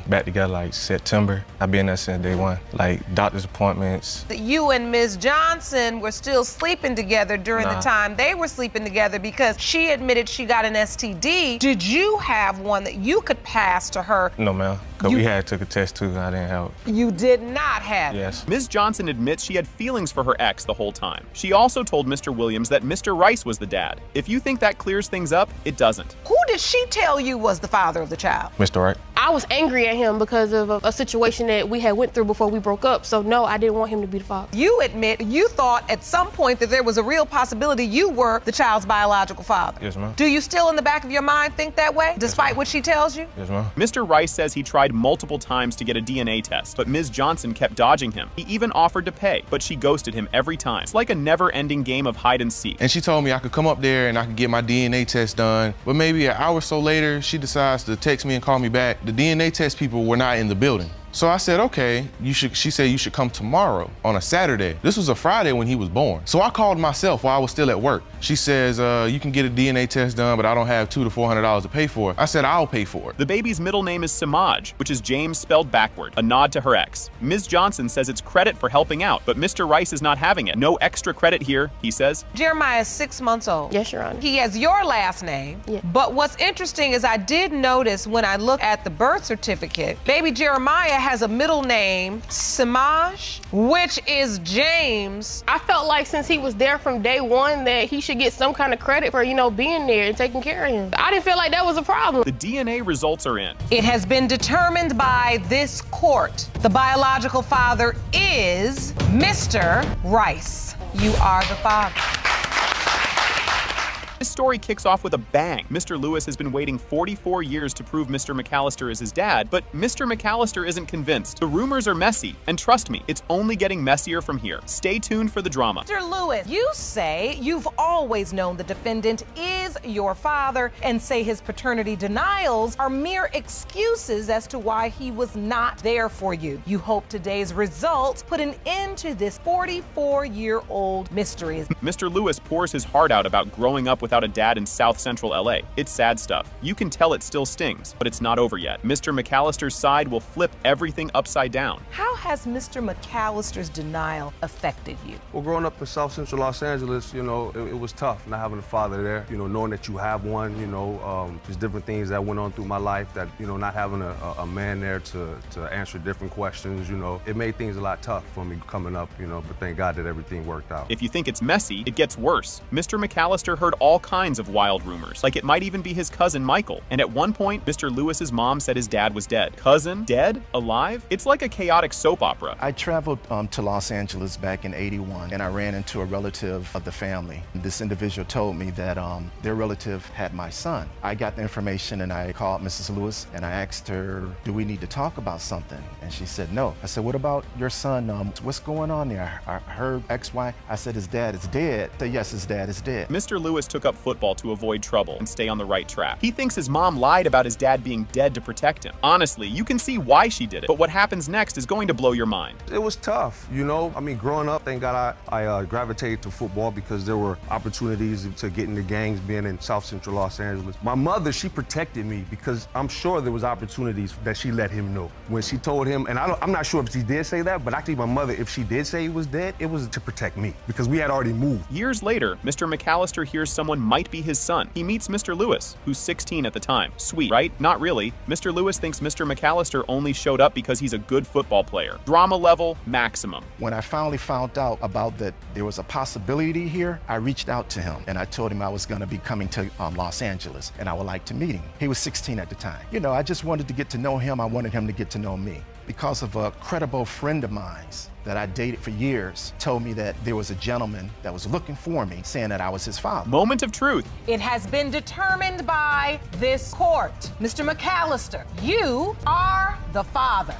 back together like September, I've been there since day 1. Like doctor's appointments. You and Ms. Johnson were still sleeping together during the time they were sleeping together because she admitted she got an STD. Did you have one that you could pass to her? No, ma'am. Because we had took a test too and I didn't have it. You did not have it? Yes. Ms. Johnson admits she had feelings for her ex the whole time. She also told Mr. Williams that Mr. Rice was the dad. If you think that clears things up, it doesn't. Who did she tell you was the father of the child? Mr. Wright. I was angry at him because of a situation that we had went through before we broke up. So no, I didn't want him to be the father. You admit you thought at some point that there was a real possibility you were the child's biological father. Yes, ma'am. Do you still in the back of your mind think that way, despite what she tells you? Yes, ma'am. Mr. Rice says he tried multiple times to get a DNA test, but Ms. Johnson kept dodging him. He even offered to pay, but she ghosted him every time. It's like a never-ending game of hide and seek. And she told me I could come up there and I could get my DNA test done. But maybe an hour or so later, she decides to text me and call me back. The DNA test people were not in the building. So I said, okay, she said you should come tomorrow on a Saturday. This was a Friday when he was born. So I called myself while I was still at work. She says, you can get a DNA test done, but I don't have $200 to $400 to pay for it. I said, I'll pay for it. The baby's middle name is Samaj, which is James spelled backward, a nod to her ex. Ms. Johnson says it's credit for helping out, but Mr. Rice is not having it. No extra credit here, he says. Jeremiah is 6 months old. Yes, Your Honor. He has your last name. Yeah. But what's interesting is I did notice when I look at the birth certificate, baby Jeremiah has a middle name, Samaj, which is James. I felt like since he was there from day 1 that he should get some kind of credit for, being there and taking care of him. I didn't feel like that was a problem. The DNA results are in. It has been determined by this court. The biological father is Mr. Rice. You are the father. This story kicks off with a bang. Mr. Lewis has been waiting 44 years to prove Mr. McAllister is his dad, but Mr. McAllister isn't convinced. The rumors are messy, and trust me, it's only getting messier from here. Stay tuned for the drama. Mr. Lewis, you say you've always known the defendant is your father and say his paternity denials are mere excuses as to why he was not there for you. You hope today's results put an end to this 44-year-old mystery. Mr. Lewis pours his heart out about growing up without a dad in South Central LA. It's sad stuff. You can tell it still stings, but it's not over yet. Mr. McAllister's side will flip everything upside down. How has Mr. McAllister's denial affected you? Well, growing up in South Central Los Angeles, it was tough not having a father there. Knowing that you have one, just different things that went on through my life that, not having a man there to answer different questions, it made things a lot tough for me coming up, but thank God that everything worked out. If you think it's messy, it gets worse. Mr. McAllister heard all kinds of wild rumors, like it might even be his cousin Michael. And at one point, Mr. Lewis's mom said his dad was dead. Cousin? Dead? Alive? It's like a chaotic soap opera. I traveled to Los Angeles back in '81, and I ran into a relative of the family. This individual told me that their relative had my son. I got the information and I called Mrs. Lewis and I asked her, do we need to talk about something? And she said, no. I said, what about your son? What's going on there? Her ex-wife? I said, his dad is dead. I said, yes, his dad is dead. Mr. Lewis took up football to avoid trouble and stay on the right track. He thinks his mom lied about his dad being dead to protect him. Honestly, you can see why she did it, but what happens next is going to blow your mind. It was tough, you know? I mean, growing up, thank God I gravitated to football because there were opportunities to get into gangs being in South Central Los Angeles. My mother, she protected me because I'm sure there was opportunities that she let him know. When she told him, and I'm not sure if she did say that, but actually my mother, if she did say he was dead, it was to protect me because we had already moved. Years later, Mr. McAllister hears someone might be his son. He meets Mr. Lewis, who's 16 at the time. Sweet, right? Not really. Mr. Lewis thinks Mr. McAllister only showed up because he's a good football player. Drama level, maximum. When I finally found out about that there was a possibility here, I reached out to him and I told him I was going to be coming to Los Angeles and I would like to meet him. He was 16 at the time. You know, I just wanted to get to know him. I wanted him to get to know me. Because of a credible friend of mine that I dated for years told me that there was a gentleman that was looking for me, saying that I was his father. Moment of truth. It has been determined by this court. Mr. McAllister, you are the father.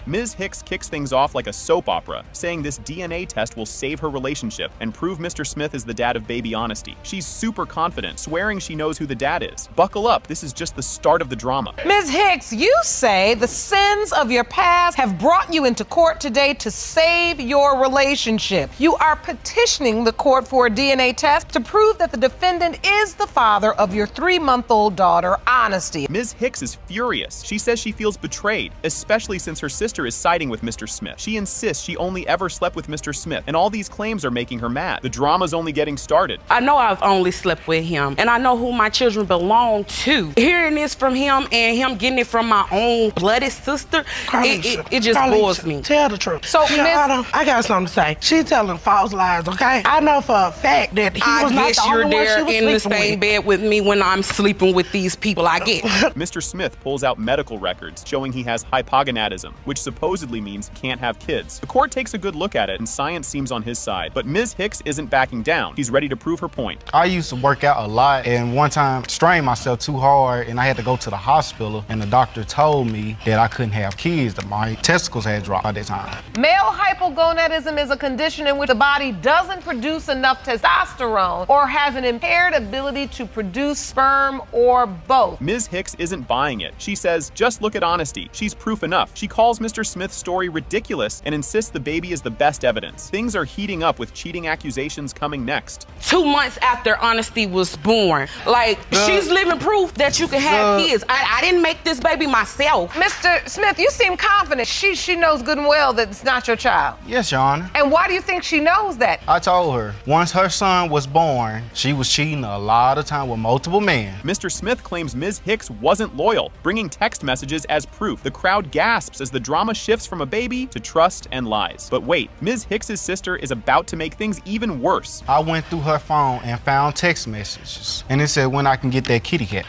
Ms. Hicks kicks things off like a soap opera, saying this DNA test will save her relationship and prove Mr. Smith is the dad of baby Honesty. She's super confident, swearing she knows who the dad is. Buckle up, this is just the start of the drama. Ms. Hicks, you say the sins of your past have brought you into court today to save your relationship. You are petitioning the court for a DNA test to prove that the defendant is the father of your 3-month-old daughter, Honesty. Ms. Hicks is furious. She says she feels betrayed, especially since her sister is siding with Mr. Smith. She insists she only ever slept with Mr. Smith, and all these claims are making her mad. The drama's only getting started. I know I've only slept with him, and I know who my children belong to. Hearing this from him and him getting it from my own bloody sister, it just bores me. Tell the truth. So, I got something to say. She's telling false lies, okay? I know for a fact that he was not the only one she was you're there in the sleeping same with. bed with me when I'm sleeping with these people I get. Mr. Smith pulls out medical records showing he has hypogonadism, which supposedly means can't have kids. The court takes a good look at it and science seems on his side, but Ms. Hicks isn't backing down. She's ready to prove her point. I used to work out a lot, and one time strained myself too hard and I had to go to the hospital, and the doctor told me that I couldn't have kids, that my testicles had dropped by that time. Male hypogonadism is a condition in which the body doesn't produce enough testosterone or has an impaired ability to produce sperm or both. Ms. Hicks isn't buying it. She says, just look at Honesty. She's proof enough. She calls Mr. Smith's story ridiculous and insists the baby is the best evidence. Things are heating up with cheating accusations coming next. 2 months after Honesty was born. She's living proof that you can have kids. I didn't make this baby myself. Mr. Smith, you seem confident. She knows good and well that it's not your child. Yes, Your Honor. And why do you think she knows that? I told her, once her son was born, she was cheating a lot of time with multiple men. Mr. Smith claims Ms. Hicks wasn't loyal, bringing text messages as proof. The crowd gasps as the drama shifts from a baby to trust and lies. But wait, Ms. Hicks's sister is about to make things even worse. I went through her phone and found text messages, and it said when I can get that kitty cat.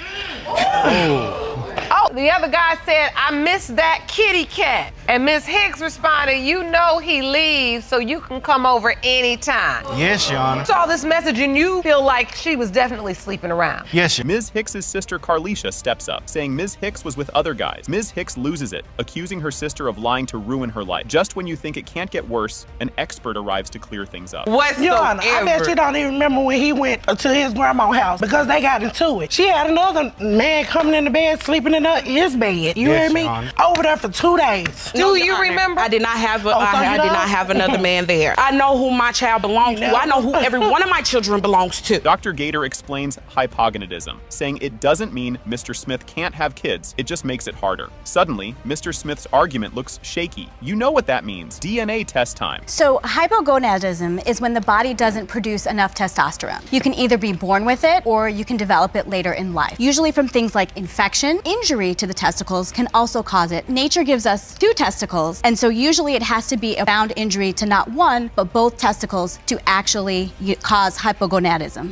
Oh, the other guy said, I miss that kitty cat. And Ms. Hicks responded, you know he leaves, so you can come over anytime. Yes, Your Honor. Saw this message and you feel like she was definitely sleeping around. Yes, Your Honor. Ms. Hicks's sister Carlicia steps up, saying Ms. Hicks was with other guys. Ms. Hicks loses it, accusing her sister of lying to ruin her life. Just when you think it can't get worse, an expert arrives to clear things up. Your Honor, I bet you don't even remember when he went to his grandma's house because they got into it. She had another man coming in the bed, sleeping in his bed. You hear me? Over there for 2 days. Do you remember? I did not have I did not have another man there. I know who my child belongs to. I know who every one of my children belongs to. Dr. Gator explains hypogonadism, saying it doesn't mean Mr. Smith can't have kids, it just makes it harder. Suddenly, Mr. Smith's argument looks shaky. You know what that means. DNA test time. So hypogonadism is when the body doesn't produce enough testosterone. You can either be born with it or you can develop it later in life. Usually from things like infection, injury to the testicles can also cause it. Nature gives us 2 testicles, and so usually it has to be a bound injury to not one, but both testicles to actually cause hypogonadism.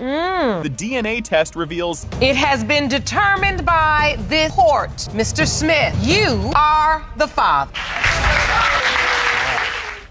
The DNA test reveals it has been determined by this court. Mr. Smith, you are the father.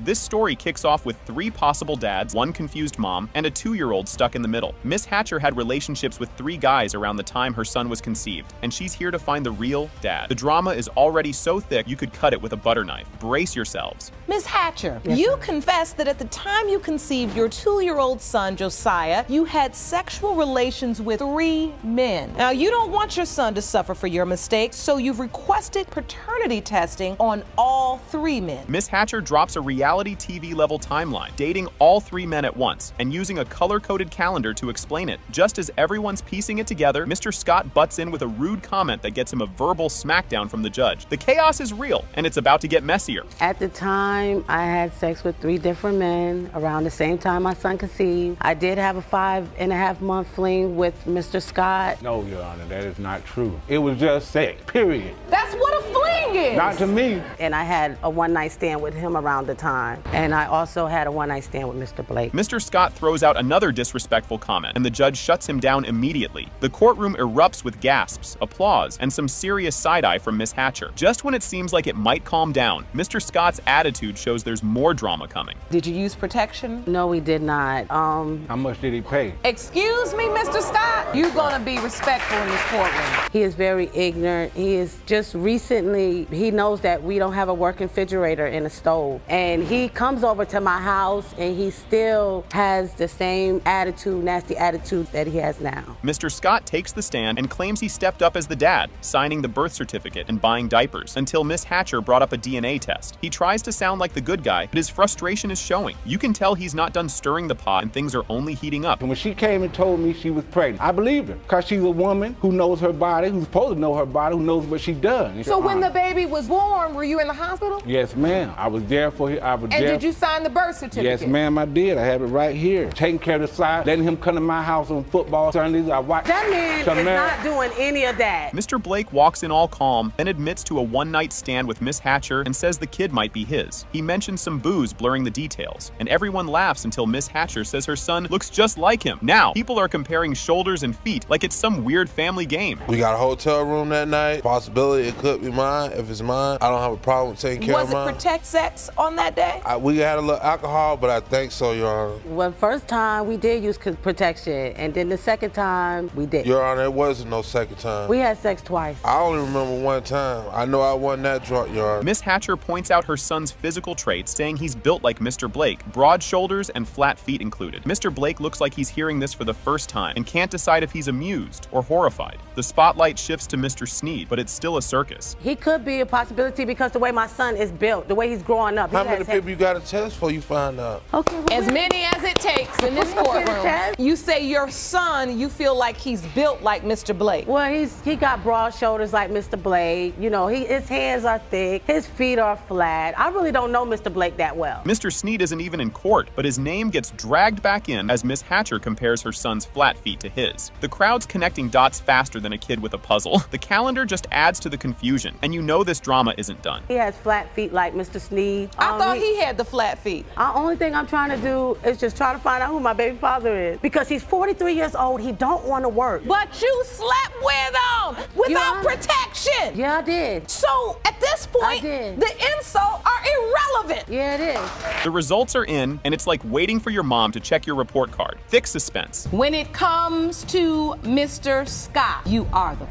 This story kicks off with 3 possible dads, 1 confused mom, and a 2-year-old stuck in the middle. Miss Hatcher had relationships with 3 guys around the time her son was conceived, and she's here to find the real dad. The drama is already so thick you could cut it with a butter knife. Brace yourselves. Ms. Hatcher, you confessed that at the time you conceived your 2-year-old son, Josiah, you had sexual relations with 3 men. Now, you don't want your son to suffer for your mistakes, so you've requested paternity testing on all 3 men. Miss Hatcher drops a reality TV-level timeline, dating all 3 men at once, and using a color-coded calendar to explain it. Just as everyone's piecing it together, Mr. Scott butts in with a rude comment that gets him a verbal smackdown from the judge. The chaos is real, and it's about to get messier. At the time, I had sex with 3 different men around the same time my son conceived. I did have a 5.5-month fling with Mr. Scott. No, Your Honor, that is not true. It was just sex, period. That's what a fling is. Not to me. And I had a one-night stand with him around the time. And I also had a one-night stand with Mr. Blake. Mr. Scott throws out another disrespectful comment, and the judge shuts him down immediately. The courtroom erupts with gasps, applause, and some serious side-eye from Miss Hatcher. Just when it seems like it might calm down, Mr. Scott's attitude shows there's more drama coming. Did you use protection? No, we did not. How much did he pay? Excuse me, Mr. Scott? You're gonna be respectful in this courtroom. He is very ignorant. He is just recently, he knows that we don't have a working refrigerator and a stove. And he comes over to my house and he still has the same attitude, nasty attitude that he has now. Mr. Scott takes the stand and claims he stepped up as the dad, signing the birth certificate and buying diapers, until Miss Hatcher brought up a DNA test. He tries to sound like the good guy, but his frustration is showing. You can tell he's not done stirring the pot and things are only heating up. And when she came and told me she was pregnant, I believed her, because she's a woman who knows her body, who's supposed to know her body, who knows what she does. So when the baby was born, were you in the hospital? Yes, ma'am. I was there for him. And did you sign the birth certificate? Yes, ma'am, I did. I have it right here. Taking care of the side, letting him come to my house on football Sundays. I watch. That man is not doing any of that. Mr. Blake walks in all calm, then admits to a one-night stand with Miss Hatcher and says the kid might be his. He mentions some booze blurring the details, and everyone laughs until Miss Hatcher says her son looks just like him. Now, people are comparing shoulders and feet like it's some weird family game. We got a hotel room that night. Possibility it could be mine. If it's mine, I don't have a problem taking care of mine. Was it protect sex on that day? We had a little alcohol, but I think so, Your Honor. Well, first time we did use protection, and then the second time we did. Your Honor, it wasn't no second time. We had sex twice. I only remember one time. I know I wasn't that drunk, Your Honor. Miss Hatcher points out her son's physical traits, saying he's built like Mr. Blake, broad shoulders and flat feet included. Mr. Blake looks like he's hearing this for the first time and can't decide if he's amused or horrified. The spotlight shifts to Mr. Sneed, but it's still a circus. He could be a possibility because the way my son is built, the way he's growing up. How many people you got to test before you find out? Okay, well, as many as it takes in this courtroom. You say your son, you feel like he's built like Mr. Blake. Well, he got broad shoulders like Mr. Blake. You know, his hands are thick, his feet are flat. I really don't know Mr. Blake that well. Mr. Sneed isn't even in court, but his name gets dragged back in as Miss Hatcher compares her son's flat feet to his. The crowd's connecting dots faster than a kid with a puzzle. The calendar just adds to the confusion, and you know this drama isn't done. He has flat feet like Mr. Sneed. I thought he had the flat feet. The only thing I'm trying to do is just try to find out who my baby father is. Because he's 43 years old, he don't want to work. But you slept with him without protection. Yeah, I did. So at this point, the insults are irrelevant. Yeah, it is. The results are in, and it's like waiting for your mom to check your report card. Thick suspense. When it comes to Mr. Scott, you are the...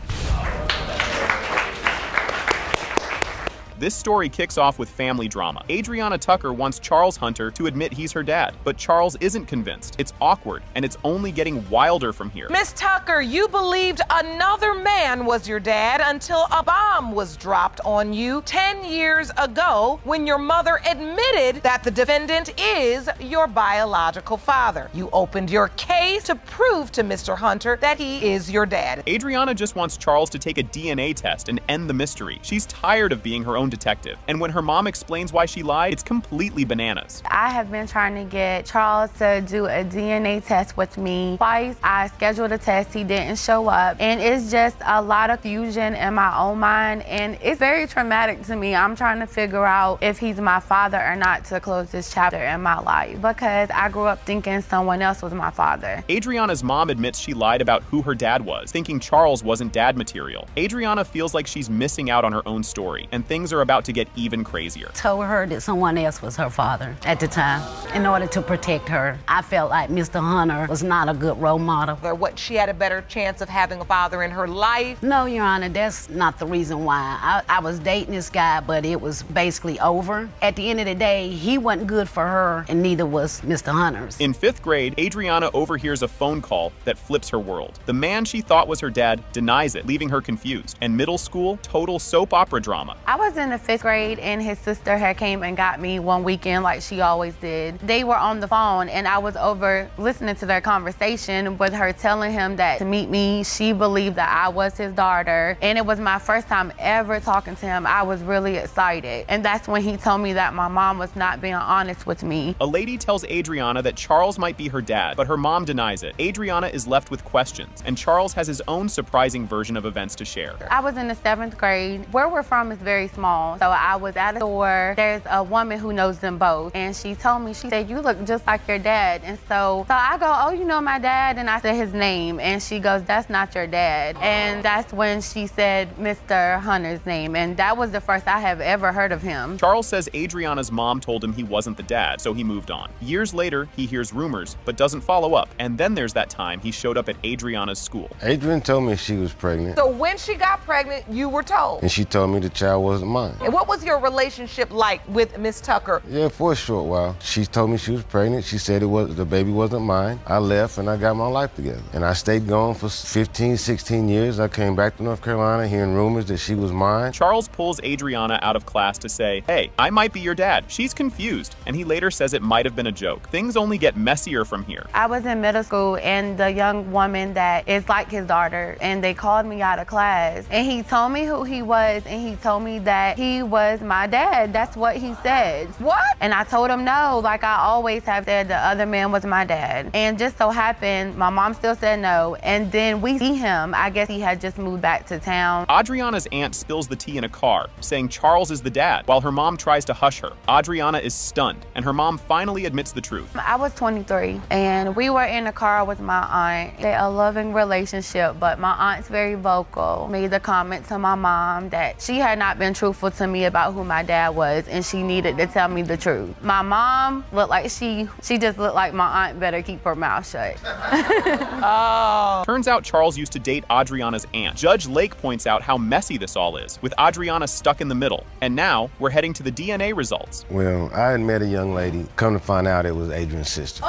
This story kicks off with family drama. Adriana Tucker wants Charles Hunter to admit he's her dad, but Charles isn't convinced. It's awkward, and it's only getting wilder from here. Miss Tucker, you believed another man was your dad until a bomb was dropped on you 10 years ago when your mother admitted that the defendant is your biological father. You opened your case to prove to Mr. Hunter that he is your dad. Adriana just wants Charles to take a DNA test and end the mystery. She's tired of being her own detective, and when her mom explains why she lied, it's completely bananas. I have been trying to get Charles to do a DNA test with me twice. I scheduled a test, he didn't show up, and it's just a lot of confusion in my own mind, and it's very traumatic to me. I'm trying to figure out if he's my father or not to close this chapter in my life, because I grew up thinking someone else was my father. Adriana's mom admits she lied about who her dad was, thinking Charles wasn't dad material. Adriana feels like she's missing out on her own story, and things are about to get even crazier. Told her that someone else was her father at the time in order to protect her. I felt like Mr. Hunter was not a good role model. Or what, she had a better chance of having a father in her life? No, Your Honor, that's not the reason why. I was dating this guy, but it was basically over. At the end of the day, he wasn't good for her, and neither was Mr. Hunter's. In 5th grade, Adriana overhears a phone call that flips her world. The man she thought was her dad denies it, leaving her confused. And middle school, total soap opera drama. I was in the 5th grade, and his sister had came and got me one weekend like she always did. They were on the phone, and I was over listening to their conversation with her telling him that to meet me, she believed that I was his daughter. And it was my first time ever talking to him. I was really excited. And that's when he told me that my mom was not being honest with me. A lady tells Adriana that Charles might be her dad, but her mom denies it. Adriana is left with questions, and Charles has his own surprising version of events to share. I was in the 7th grade. Where we're from is very small. So I was at a store. There's a woman who knows them both. And she told me, she said, you look just like your dad. And so I go, oh, you know my dad? And I said his name. And she goes, that's not your dad. And that's when she said Mr. Hunter's name. And that was the first I have ever heard of him. Charles says Adriana's mom told him he wasn't the dad, so he moved on. Years later, he hears rumors, but doesn't follow up. And then there's that time he showed up at Adriana's school. Adrian told me she was pregnant. So when she got pregnant, you were told? And she told me the child wasn't mine. And what was your relationship like with Miss Tucker? Yeah, for a short while. She told me she was pregnant. She said the baby wasn't mine. I left and I got my life together. And I stayed gone for 15, 16 years. I came back to North Carolina hearing rumors that she was mine. Charles pulls Adriana out of class to say, hey, I might be your dad. She's confused. And he later says it might have been a joke. Things only get messier from here. I was in middle school, and the young woman that is like his daughter, and they called me out of class. And he told me who he was, and he told me that he was my dad. That's what he said. What? And I told him no, like I always have said the other man was my dad. And just so happened, my mom still said no. And then we see him. I guess he had just moved back to town. Adriana's aunt spills the tea in a car, saying Charles is the dad, while her mom tries to hush her. Adriana is stunned, and her mom finally admits the truth. I was 23, and we were in the car with my aunt. They're a loving relationship, but my aunt's very vocal. Made the comment to my mom that she had not been truthful to me about who my dad was, and she needed to tell me the truth. My mom looked like she just looked like my aunt better keep her mouth shut. Oh. Turns out Charles used to date Adriana's aunt. Judge Lake points out how messy this all is, with Adriana stuck in the middle. And now we're heading to the DNA results. Well, I had met a young lady. Come to find out it was Adrian's sister.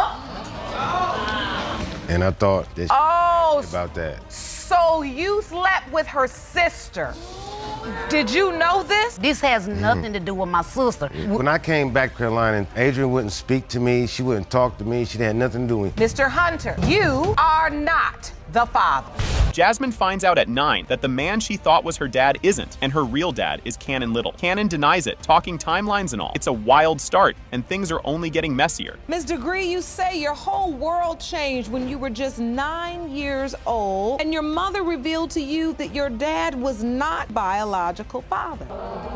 And I thought that about that. So you slept with her sister. Did you know this? This has nothing to do with my sister. When I came back to Carolina, Adrian wouldn't speak to me. She wouldn't talk to me. She had nothing to do with me. Mr. Hunter, you are not the father. Jasmine finds out at 9 that the man she thought was her dad isn't, and her real dad is Cannon Little. Cannon denies it, talking timelines and all. It's a wild start, and things are only getting messier. Ms. Degree, you say your whole world changed when you were just 9 years old, and your mother revealed to you that your dad was not biological father.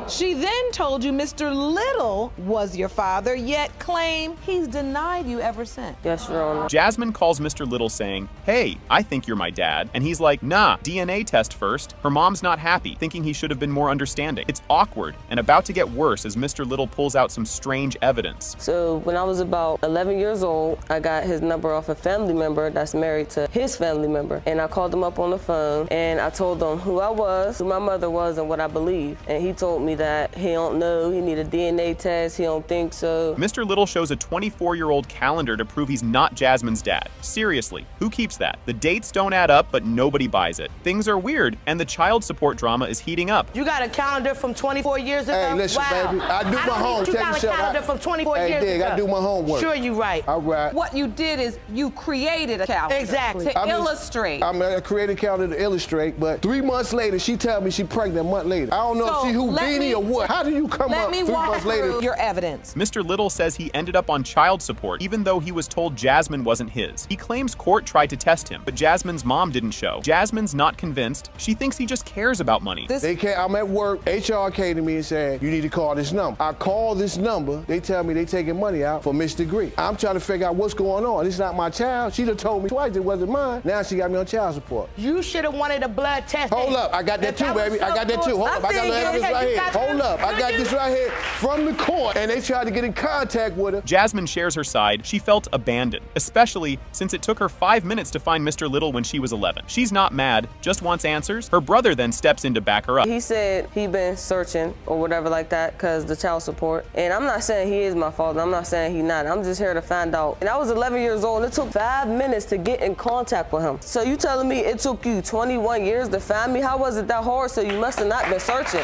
She then told you Mr. Little was your father, yet claimed he's denied you ever since. Yes, Your Honor. Jasmine calls Mr. Little saying, hey, I think you're my dad. And he's like, nah, DNA test first. Her mom's not happy, thinking he should have been more understanding. It's awkward and about to get worse as Mr. Little pulls out some strange evidence. So when I was about 11 years old, I got his number off a family member that's married to his family member. And I called him up on the phone and I told him who I was, who my mother was, and what I believe. And he told me that he don't know, he need a DNA test, he don't think so. Mr. Little shows a 24-year-old calendar to prove he's not Jasmine's dad. Seriously, who keeps that? The dates don't add up, but nobody buys it. Things are weird, and the child support drama is heating up. You got a calendar from 24 years ago? Hey, listen, baby, I do my homework. You got a calendar from 24 years ago? Hey, Dig, I do my homework. Sure, you right. All right. What you did is you created a calendar. Exactly. To illustrate. I created a calendar to illustrate, but 3 months later, she told me she pregnant a month later. I don't know if she Houdini or what. How do you come up 3 months later? Your evidence. Mr. Little says he ended up on child support, even though he was told Jasmine wasn't his. He claims court tried to test him, but Jasmine Jasmine's mom didn't show. Jasmine's not convinced. She thinks he just cares about money. I'm at work. HR came to me and said, you need to call this number. I call this number. They tell me they taking money out for Miss Degree. I'm trying to figure out what's going on. It's not my child. She done told me twice it wasn't mine. Now she got me on child support. You should have wanted a blood test. Hold up. I got that too, baby. I got that too. Hold up. I got this right here. Hold up. I got this right here from the court, and they tried to get in contact with her. Jasmine shares her side. She felt abandoned, especially since it took her 5 minutes to find Mr. Little when she was 11. She's not mad, just wants answers. Her brother then steps in to back her up. He said he been searching or whatever like that because the child support. And I'm not saying he is my father. I'm not saying he not. I'm just here to find out. And I was 11 years old, and it took 5 minutes to get in contact with him. So you telling me it took you 21 years to find me? How was it that hard? So you must have not been searching.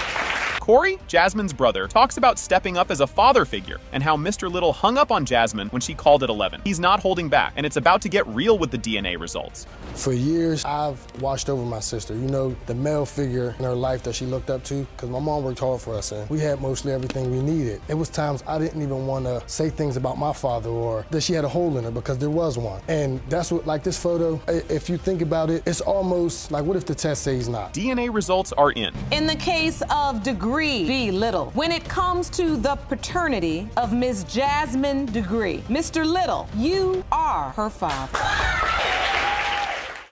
Corey, Jasmine's brother, talks about stepping up as a father figure and how Mr. Little hung up on Jasmine when she called at 11. He's not holding back, and it's about to get real with the DNA results. For years, I've watched over my sister. You know, the male figure in her life that she looked up to, because my mom worked hard for us, and we had mostly everything we needed. It was times I didn't even want to say things about my father or that she had a hole in her because there was one. And that's what, like this photo, if you think about it, it's almost like, what if the test says not? DNA results are in. In the case of Degree B. Little, when it comes to the paternity of Ms. Jasmine Degree, Mr. Little, you are her father.